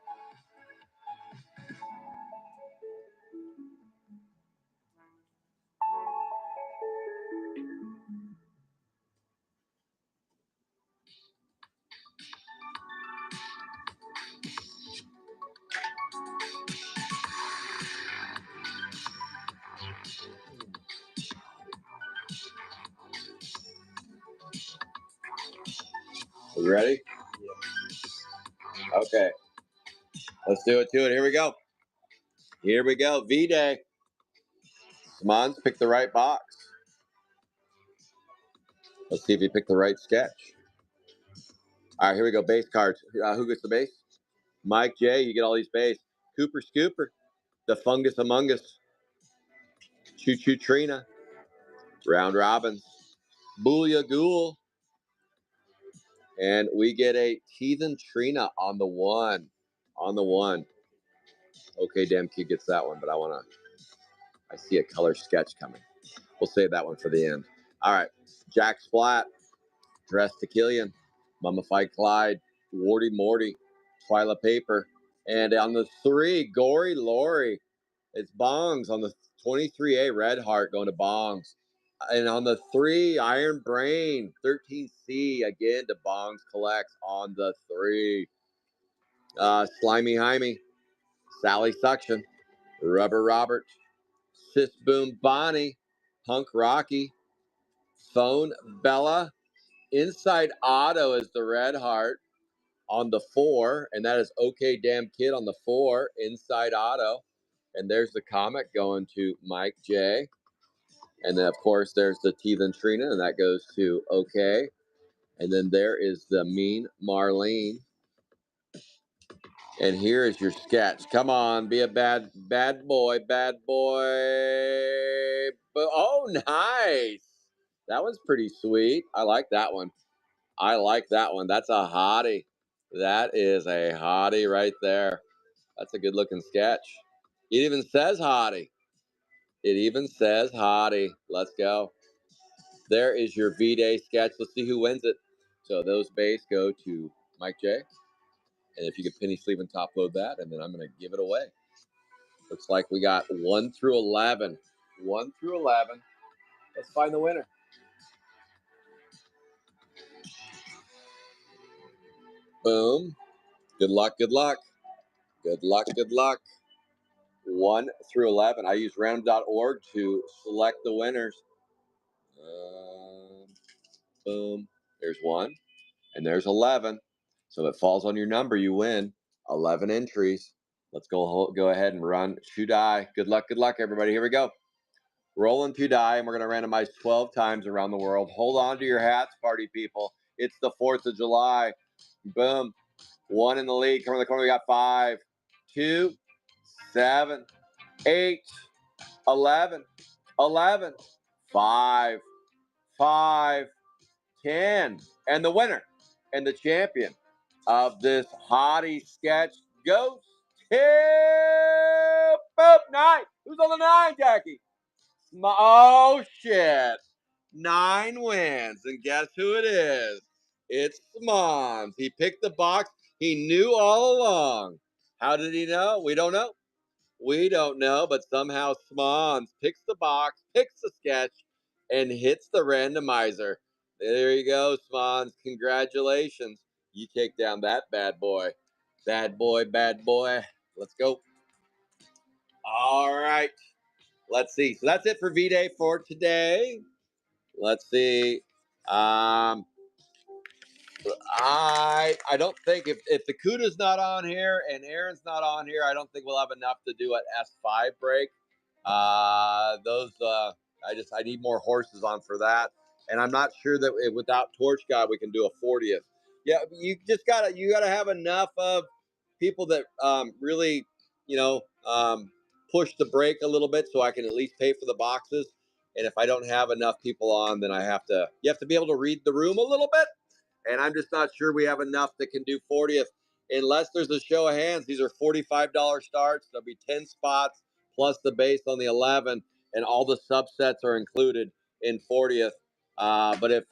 S1: You ready? Okay. Let's do it to it. Here we go. Here we go. V-Day. Smuns picked the right box. Let's see if he picked the right sketch. All right, here we go. Base cards. Who gets the base? Mike J. You get all these base. Cooper Scooper. The Fungus Among Us. Choo Choo Trina. Round Robins. Booyah Ghoul. And we get a Heathen Trina on the 1. On the 1. Okay, damn kid gets that one, but I see a color sketch coming. We'll save that one for the end. All right. Jack Splat. Dressed to Killian. Mummified Clyde, Warty Morty, Twyla Paper. And on the 3, Gory Lori. It's Bongs on the 23A, Red Heart going to Bongs. And on the 3, Iron Brain, 13C, again to Bongs collects on the 3. Slimy Jaime, Sally Suction, Rubber Robert, Sis Boom Bonnie, Punk Rocky, Phone Bella, Inside Auto is the Red Heart on the 4, and that is OK Damn Kid on the 4, Inside Auto. And there's the comic going to Mike J. And then, of course, there's the Teethan Trina, and that goes to OK. And then there is the Mean Marlene. And here is your sketch. Come on, be a bad boy, bad boy. Oh, nice. That one's pretty sweet. I like that one. I like that one. That's a hottie. That is a hottie right there. That's a good looking sketch. It even says hottie. It even says hottie. Let's go. There is your V-Day sketch. Let's see who wins it. So those base go to Mike J. And if you could penny sleeve and top load that, and then I'm going to give it away. Looks like we got 1 through 11. 1 through 11. Let's find the winner. Boom. Good luck, good luck. Good luck, good luck. 1 through 11. I use random.org to select the winners. Boom. There's 1. And there's 11. So if it falls on your number, you win. 11 entries. Let's go ahead and run 2 die. Good luck, everybody. Here we go. Rolling 2 die, and we're going to randomize 12 times around the world. Hold on to your hats, party people. It's the 4th of July. Boom. 1 in the lead. Come on the corner. We got 5, 2, 7, 8, 11, 11, 5, 5, 10. And the winner and the champion of this hottie sketch goes to boom, 9. Who's on the 9, Jackie? Oh, shit. 9 wins. And guess who it is? It's Smons. He picked the box. He knew all along. How did he know? We don't know. We don't know, but somehow Smons picks the box, picks the sketch, and hits the randomizer. There you go, Smons. Congratulations. You take down that bad boy. Bad boy, bad boy. Let's go. All right. Let's see. So that's it for V-Day for today. Let's see. I don't think if the CUDA's not on here and Aaron's not on here, I don't think we'll have enough to do an S5 break. I need more horses on for that, and I'm not sure that without Torch God we can do a 40th. Yeah, you gotta have enough of people that really push the brake a little bit so I can at least pay for the boxes. And if I don't have enough people on, then you have to be able to read the room a little bit. And I'm just not sure we have enough that can do 40th unless there's a show of hands. These are $45 starts. There'll be 10 spots plus the base on the 11, and all the subsets are included in 40th. But if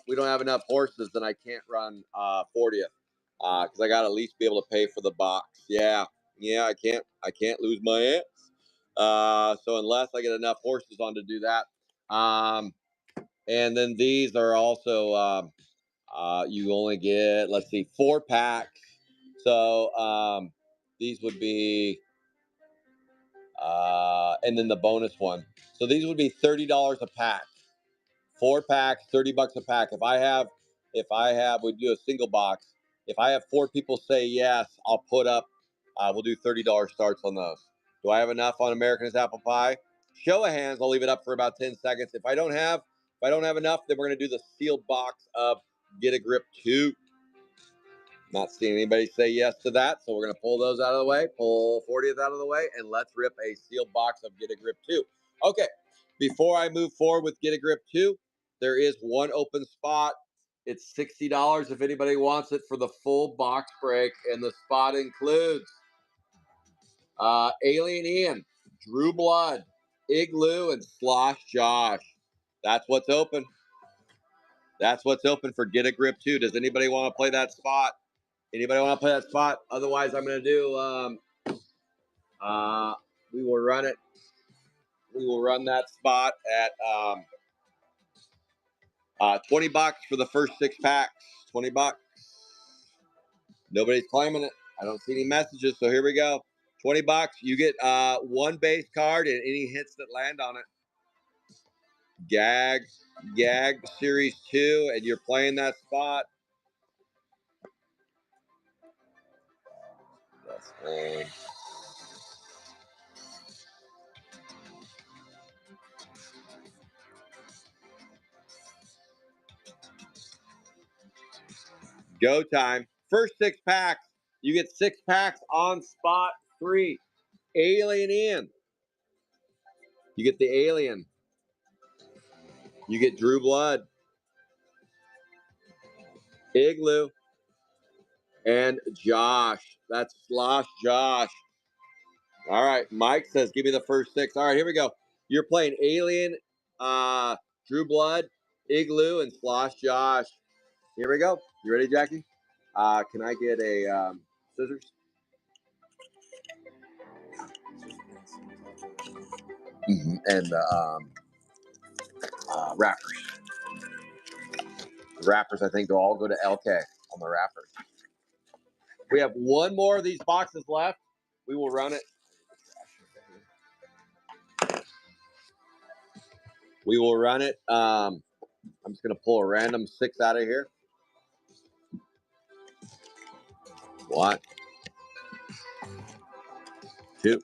S1: we don't have enough horses, then I can't run 40th because I got to at least be able to pay for the box. Yeah, I can't lose my ass. So unless I get enough horses on to do that, and then these are also. You only get, let's see, 4 packs. So these would be, and then the bonus one. So these would be $30 a pack. 4 packs, $30 a pack. We do a single box. If I have 4 people say yes, I'll put up, we'll do $30 starts on those. Do I have enough on American's Apple Pie? Show of hands, I'll leave it up for about 10 seconds. If I don't have enough, then we're going to do the sealed box of Get a Grip 2. Not seeing anybody say yes to that, so we're going to pull those out of the way, pull 40th out of the way, and let's rip a sealed box of Get a Grip 2. Okay, before I move forward with Get a Grip 2, there is one open spot. It's $60 if anybody wants it for the full box break, and the spot includes Alien Ian, Drew Blood, Igloo, and Slosh Josh. That's what's open. That's what's open for Get a Grip 2. Does anybody want to play that spot? Anybody want to play that spot? Otherwise, I'm going to do, we will run it. We will run that spot at 20 bucks for the first 6 packs. 20 bucks. Nobody's claiming it. I don't see any messages, so here we go. 20 bucks. You get one base card and any hits that land on it. Gag Series 2, and you're playing that spot. That's on. Go time. First 6 packs. You get 6 packs on spot 3. Alien in. You get the alien. You get Drew Blood, Igloo, and Josh. That's Slosh Josh. All right. Mike says, give me the first 6. All right, here we go. You're playing Alien, Drew Blood, Igloo, and Slosh Josh. Here we go. You ready, Jackie? Can I get a scissors? And wrappers. The wrappers, I think, all go to LK on the wrappers. We have one more of these boxes left. We will run it. We will run it. I'm just going to pull a random 6 out of here. 1, 2,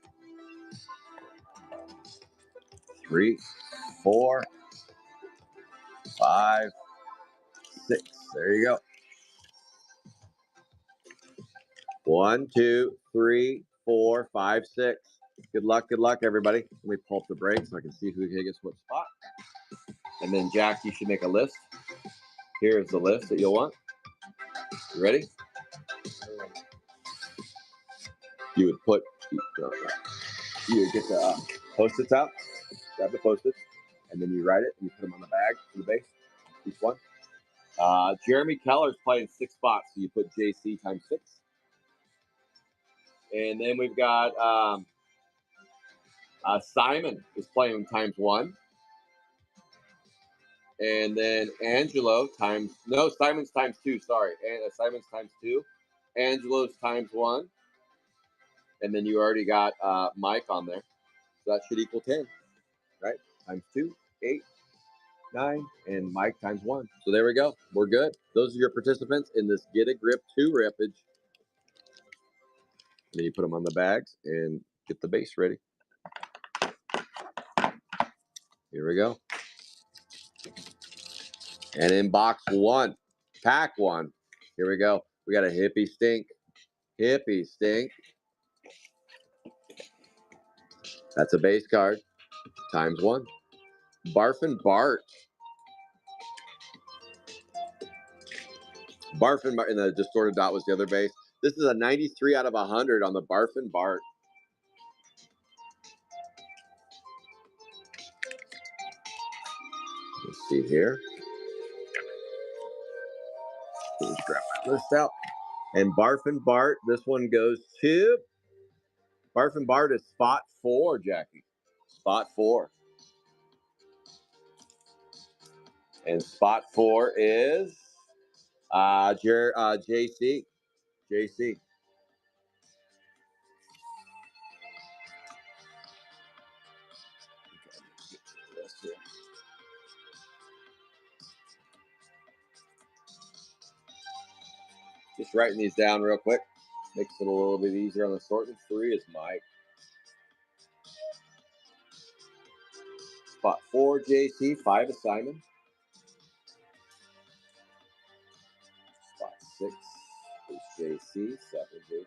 S1: 3, 4, 5, 6. There you go. 1, 2, 3, 4, 5, 6. Good luck, everybody. Let me pull up the break so I can see who gets what spot. And then Jack, you should make a list. Here is the list that you'll want. You ready? You would put, you would get the Post-its out, grab the Post-its, and then you write it, and you put them on the bag for the base, each one. Jeremy Keller's playing 6 spots, so you put JC times 6. And then we've got Simon is playing times 1. And then Angelo times, no, Simon's times 2, sorry. Simon's times 2. Angelo's times 1. And then you already got Mike on there. So that should equal 10, right? Times 2, 8, 9, and Mike times 1. So there we go. We're good. Those are your participants in this Get a Grip 2 rippage. And then you put them on the bags and get the base ready. Here we go. And in box 1, pack 1, here we go. We got a Hippie Stink. Hippie Stink. That's a base card times 1. Barfin' Bart. Barfin' Bart, and the distorted dot was the other base. This is a 93 out of 100 on the Barfin' Bart. Let's see here. Let's grab my list out. And Barfin' Bart, this one goes to Barfin' Bart is spot 4, Jackie. Spot 4. And spot 4 is JC. JC. Just writing these down real quick. Makes it a little bit easier on the sorting. 3 is Mike. Spot 4, JC. 5 is Simon. Spot 6 is JC. 7 JC.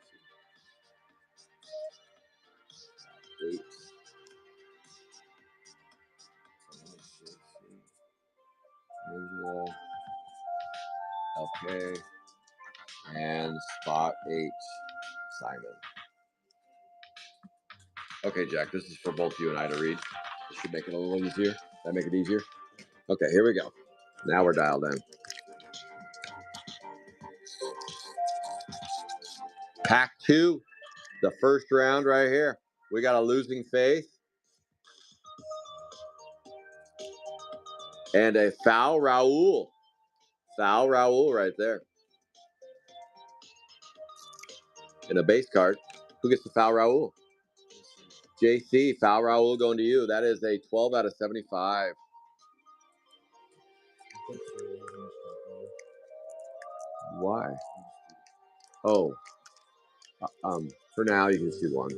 S1: 8. Angela. Okay. And spot 8, Simon. Okay, Jack, this is for both you and I to read. This should make it a little easier. That make it easier? Okay, here we go. Now we're dialed in. Pack 2, the first round right here. We got a losing faith and a foul Raul. Foul Raul right there. And a base card. Who gets the foul Raul? JC, foul Raul going to you. That is a 12 out of 75. Why? Oh, for now you can see one.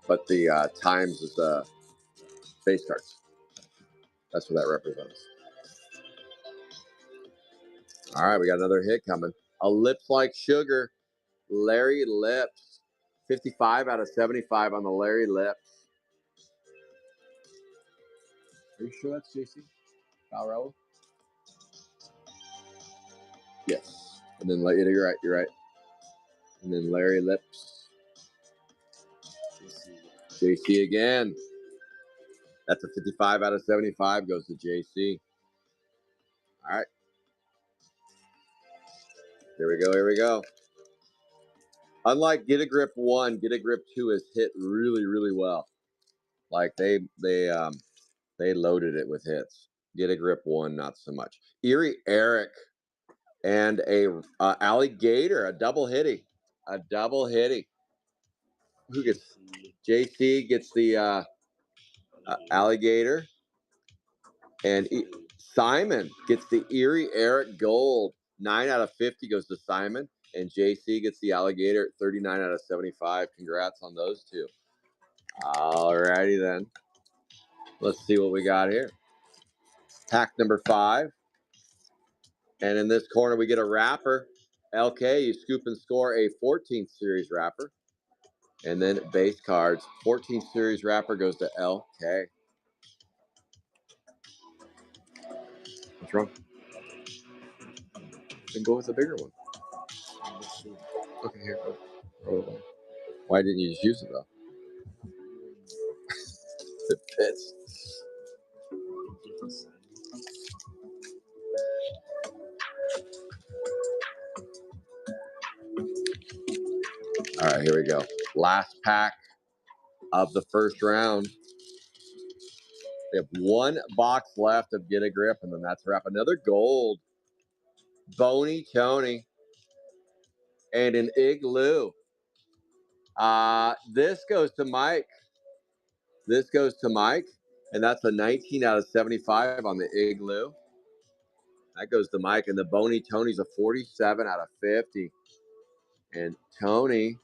S1: But the times is the base cards. That's what that represents. All right, we got another hit coming. A Lips Like Sugar, Larry Lips. 55 out of 75 on the Larry Lips. Are you sure that's JC? Raul? Yes. And then you're right, you're right. And then Larry Lips. JC again. That's a 55 out of 75 goes to JC. All right. Here we go, here we go. Unlike Get a Grip 1, Get a Grip 2 has hit really, really well. Like they loaded it with hits. Get a Grip 1, not so much. Erie Eric and a alligator, a double hitty. A double hitty. Who gets? JC gets the alligator. And Simon gets the Erie Eric Gold. 9 out of 50 goes to Simon. And JC gets the alligator, 39 out of 75. Congrats on those two. All righty then. Let's see what we got here. Pack number 5. And in this corner, we get a wrapper. LK, you scoop and score a 14th series wrapper. And then base cards. 14th series wrapper goes to LK. What's wrong? Then go with the bigger one. Okay, here. Oh. Why didn't you just use it, though? It fits. All right, here we go. Last pack of the first round. We have one box left of Get a Grip, and then that's a wrap. Another gold. Bony Tony. And an Igloo. This goes to Mike. This goes to Mike. And that's a 19 out of 75 on the Igloo. That goes to Mike. And the Bony Tony's a 47 out of 50. And Tony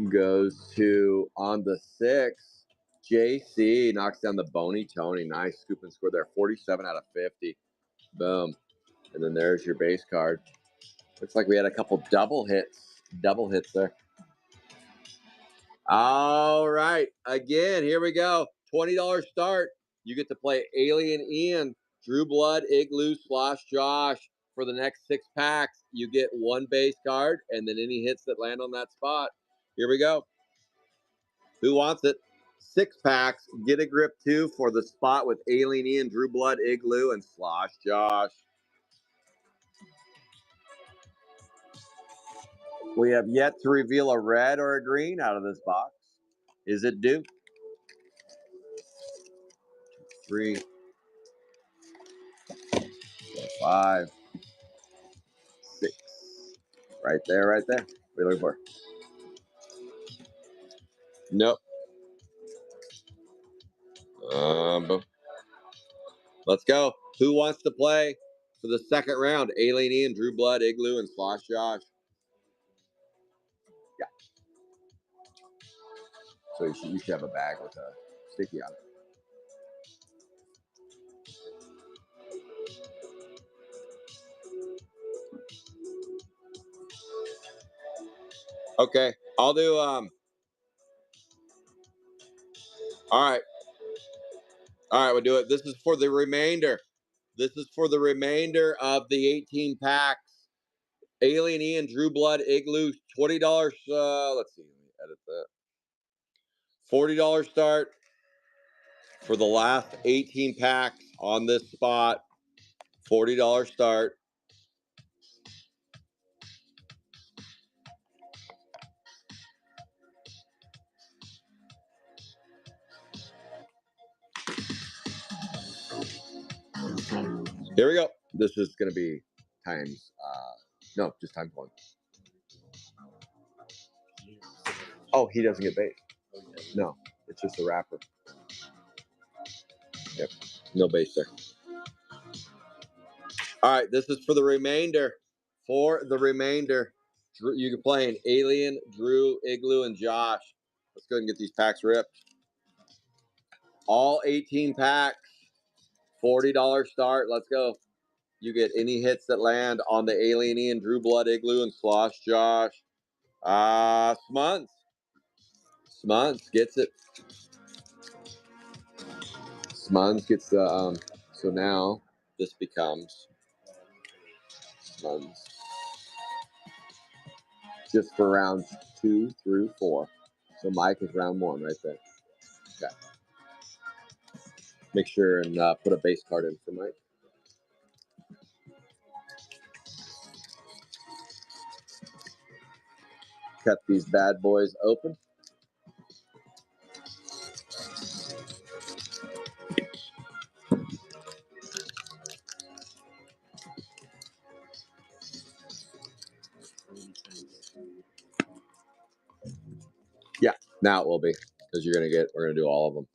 S1: goes to, on the 6, JC knocks down the Bony Tony. Nice scoop and score there. 47 out of 50. Boom. And then there's your base card. Looks like we had a couple double hits. Double hits there. All right. Again, here we go. $20 start. You get to play Alien Ian, Drew Blood, Igloo, Slosh Josh. For the next 6 packs, you get one base card and then any hits that land on that spot. Here we go. Who wants it? 6 packs. Get a Grip 2 for the spot with Alien Ian, Drew Blood, Igloo, and Slosh Josh. We have yet to reveal a red or a green out of this box. Is it due? 3, 4, 5, 6. Right there, right there. What are you looking for? Nope. Let's go. Who wants to play for the second round? Alien Ian, Drew Blood, Igloo, and Slosh Josh. Yeah. So you should have a bag with a sticky on it. Okay, I'll do all right. All right, we'll do it. This is for the remainder. This is for the remainder of the 18 packs. Alien Ian, Drew Blood, Igloo, $20. Let's see. Let me edit that. $40 start. For the last 18 packs on this spot, $40 start. Here we go. This is going to be times, no, just times 1. Oh, he doesn't get base. No, it's just a wrapper. Yep, no base there. All right, this is for the remainder. For the remainder, you can play an Alien, Drew, Igloo, and Josh. Let's go ahead and get these packs ripped. All 18 packs, $40 start. Let's go. You get any hits that land on the Alien, Ian, Drew, Blood, Igloo, and Slosh, Josh. Smuns. Smuns gets it. Smuns gets the, so now this becomes Smuns. Just for rounds 2 through 4. So Mike is round 1 right there. Okay. Make sure and put a base card in for Mike. Cut these bad boys open. Yeah, now it will be, because we're gonna do all of them.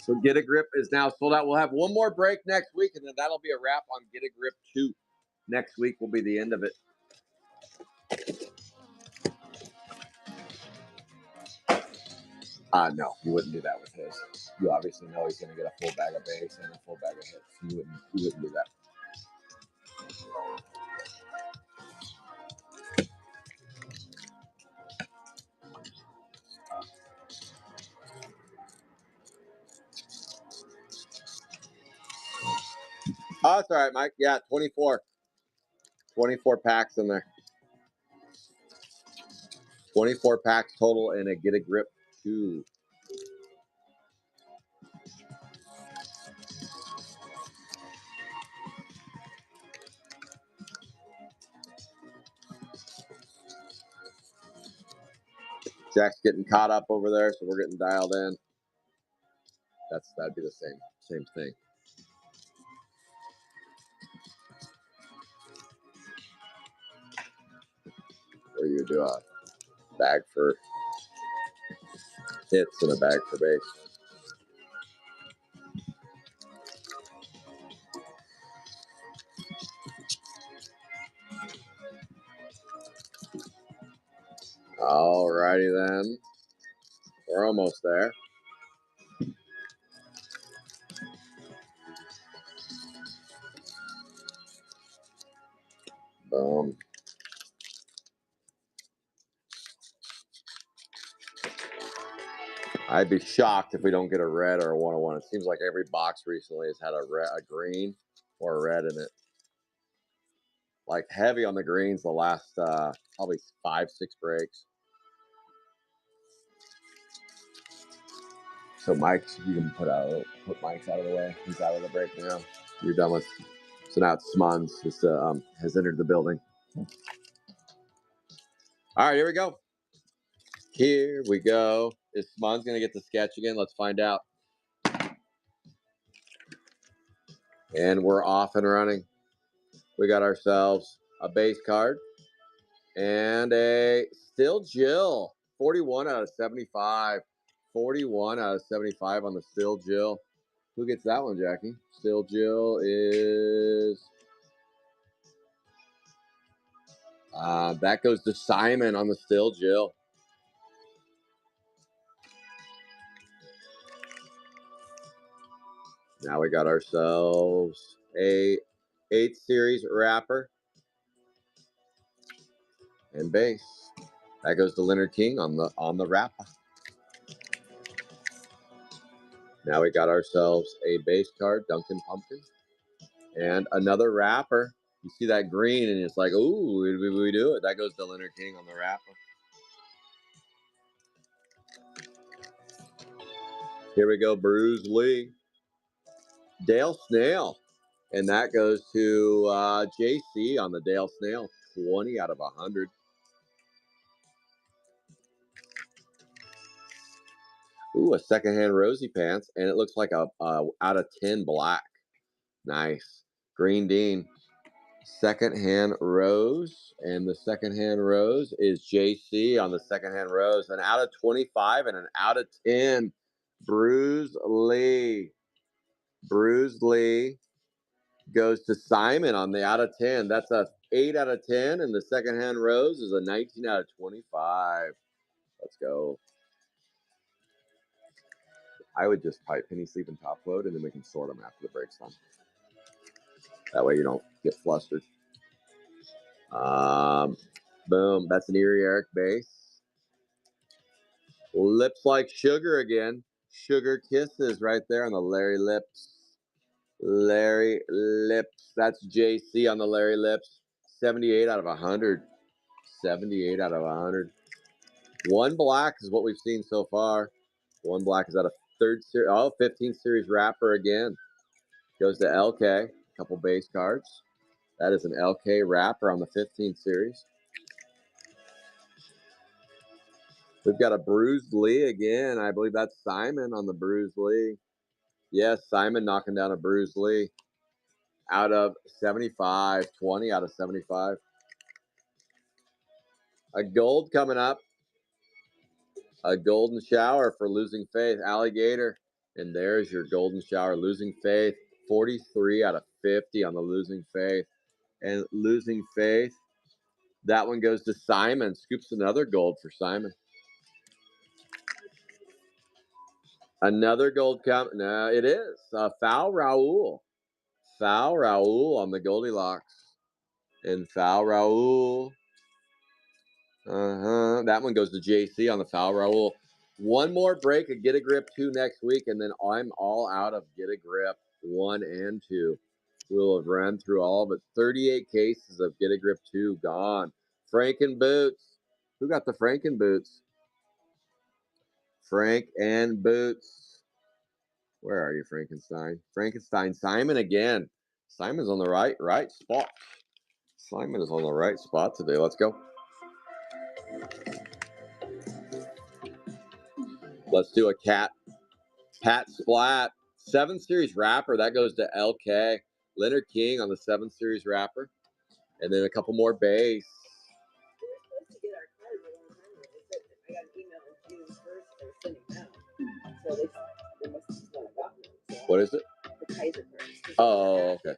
S1: So Get a Grip is now sold out. We'll have one more break next week, and then that'll be a wrap on Get a Grip 2. Next week will be the end of it. No, you wouldn't do that with his. You obviously know he's gonna get a full bag of base and a full bag of hits. You wouldn't do that. Oh, that's all right, Mike. Yeah, 24. 24 packs in there. 24 packs total in a Get a Grip 2. Jack's getting caught up over there, so we're getting dialed in. That'd be the same thing. Or you do a bag for hits and a bag for base. Alrighty then. We're almost there. Boom. I'd be shocked if we don't get a red or a 101. It seems like every box recently has had a green or a red in it. Like heavy on the greens the last probably 5-6 breaks. So Mike, you can put Mike's out of the way. He's out of the break now. You're done with. So now it's Smuns has entered the building. All right, here we go. Here we go. Is Smuns gonna get the sketch again? Let's find out. And we're off and running. We got ourselves a base card and a Still Jill. 41 out of 75. 41 out of 75 on the Still Jill. Who gets that one, Jackie? Still Jill is... that goes to Simon on the Still Jill. Now we got ourselves a 8 series wrapper and base. That goes to Leonard King on the wrapper. Now we got ourselves a base card, Duncan Pumpkin, and another wrapper You see that green, and it's like, ooh, we do it. That goes to Leonard King on the wrapper. Here we go, Bruce Lee. Dale Snail. And that goes to JC on the Dale Snail. 20 out of 100. Ooh, a secondhand Rosie Pants. And it looks like a out of 10 black. Nice. Green Dean. Secondhand Rose. And the secondhand Rose is JC on the secondhand Rose. An out of 25 and an out of 10. Bruce Lee. Bruce Lee goes to Simon on the out of 10. That's a 8 out of 10. And the secondhand Rose is a 19 out of 25. Let's go. I would just pipe penny sleeve and top load, and then we can sort them after the break's done. That way you don't get flustered. Boom. That's an Erie Eric base. Lips Like Sugar again. Sugar Kisses right there on the Larry Lips. Larry Lips. That's JC on the Larry Lips. 78 out of 100. 78 out of 100. One black is what we've seen so far. One black is out of third series. Oh, 15th series wrapper again. Goes to LK. Couple base cards. That is an LK wrapper on the 15th series. We've got a Bruce Lee again. I believe that's Simon on the Bruce Lee. Yes, Simon knocking down a Bruce Lee. Out of 75. 20 out of 75. A gold coming up. A golden shower for Losing Faith. Alligator. And there's your golden shower. Losing Faith. 43 out of 50 on the Losing Faith. And Losing Faith. That one goes to Simon. Scoops another gold for Simon. Another gold count. No, it is. Foul Raul. Foul Raul on the Goldilocks. And Foul Raul. That one goes to JC on the Foul Raul. One more break of Get a Grip 2 next week, and then I'm all out of Get a Grip 1 and 2. We'll have run through all but 38 cases of Get a Grip 2 gone. Franken Boots. Who got the Franken Boots? Frank and Boots. Where are you, Frankenstein? Frankenstein. Simon again. Simon's on the right spot. Simon is on the right spot today. Let's go. Let's do a Pat Splat. 7th series wrapper. That goes to LK. Leonard King on the 7th series wrapper. And then a couple more base. What is it? Oh, okay.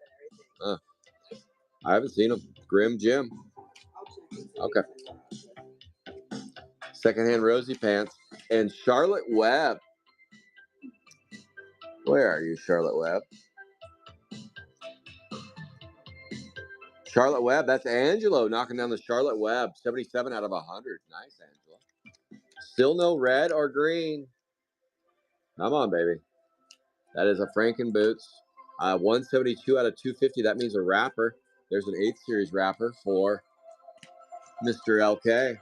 S1: I haven't seen him. Grim Jim. Okay. Secondhand Rosie Pants. And Charlotte Webb. Where are you, Charlotte Webb? Charlotte Webb. That's Angelo knocking down the Charlotte Webb. 77 out of 100. Nice, Angelo. Still no red or green. Come on, baby. That is a Franken Boots. 172 out of 250. That means a wrapper. There's an 8th series wrapper for Mr. LK.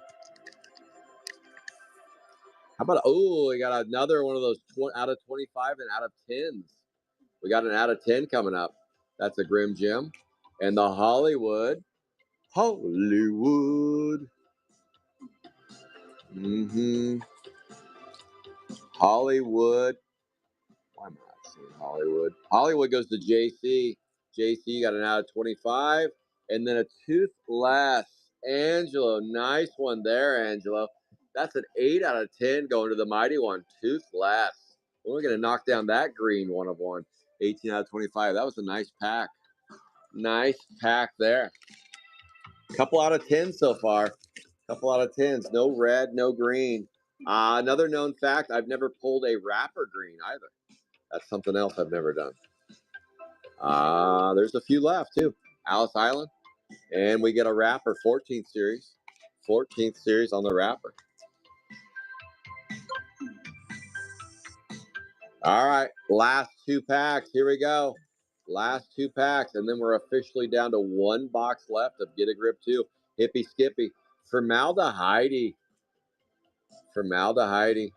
S1: How about, we got another one of those out of 25 and out of 10s. We got an out of 10 coming up. That's a Grim Jim. And the Hollywood. Hollywood. Hollywood. Why am I not seeing Hollywood? Hollywood goes to JC. JC got an out of 25. And then a toothless. Angelo. Nice one there, Angelo. That's an 8 out of 10 going to the mighty one. Toothless. We're going to knock down that green one of one. 18 out of 25. That was a nice pack. Nice pack there. Couple out of 10 so far. Couple out of 10s. No red, no green. Another known fact, I've never pulled a wrapper green either. That's something else I've never done. There's a few left too. Alice Island. And we get a wrapper, 14th series. 14th series on the wrapper. All right, last 2 packs. Here we go. Last 2 packs, and then we're officially down to 1 box left of Get a Grip 2. Hippy Skippy. Formaldehyde. Formaldehyde.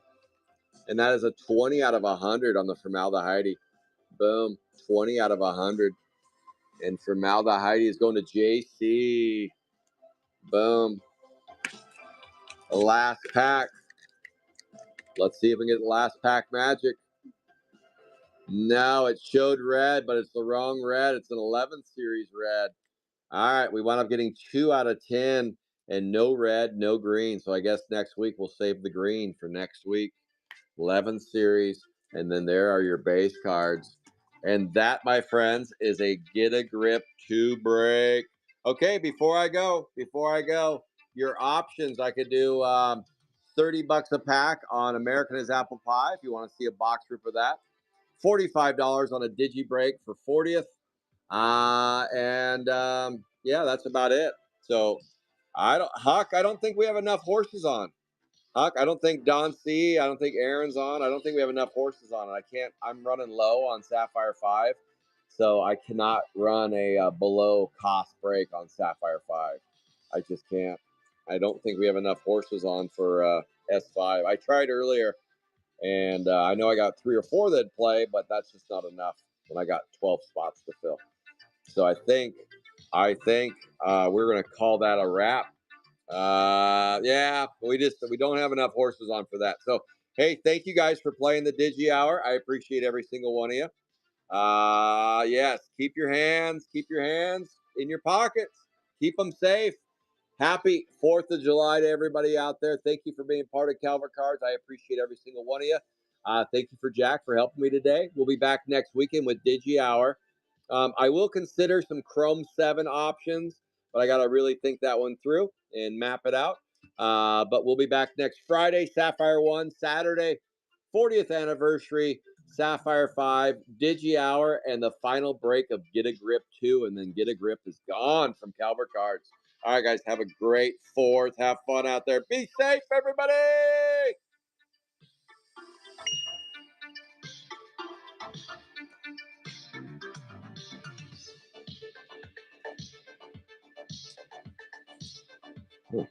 S1: And that is a 20 out of 100 on the formaldehyde. Boom. 20 out of 100. And formaldehyde is going to JC. Boom. The last pack. Let's see if we can get the last pack magic. No, it showed red, but it's the wrong red. It's an 11th series red. All right, we wound up getting 2 out of 10 and no red, no green. So I guess next week we'll save the green for next week. 11th series, and then there are your base cards. And that, my friends, is a Get a Grip 2 break. Okay, before I go, your options, I could do $30 a pack on American as Apple Pie if you want to see a box group of that. $45 on a Digi break for 40th. Yeah, that's about it. So Huck, I don't think we have enough horses on. Huck, I don't think Don C. I don't think Aaron's on. I don't think we have enough horses on. And I'm running low on Sapphire 5. So I cannot run a below cost break on Sapphire 5. I just can't. I don't think we have enough horses on for S5. I tried earlier, and I know I got 3 or 4 that play, but that's just not enough when I got 12 spots to fill. So I think we're going to call that a wrap. Yeah, we don't have enough horses on for that. So hey, thank you guys for playing the Digi Hour. I appreciate every single one of you. Yes, keep your hands in your pockets. Keep them safe. Happy 4th of July to everybody out there. Thank you for being part of Calvert Cards. I appreciate every single one of you. Thank you for Jack for helping me today. We'll be back next weekend with Digi Hour. I will consider some Chrome 7 options, but I got to really think that one through and map it out. But we'll be back next Friday, Sapphire 1, Saturday, 40th anniversary, Sapphire 5, Digi Hour, and the final break of Get a Grip 2. And then Get a Grip is gone from Calvert Cards. All right, guys, have a great 4th. Have fun out there. Be safe, everybody. Cool.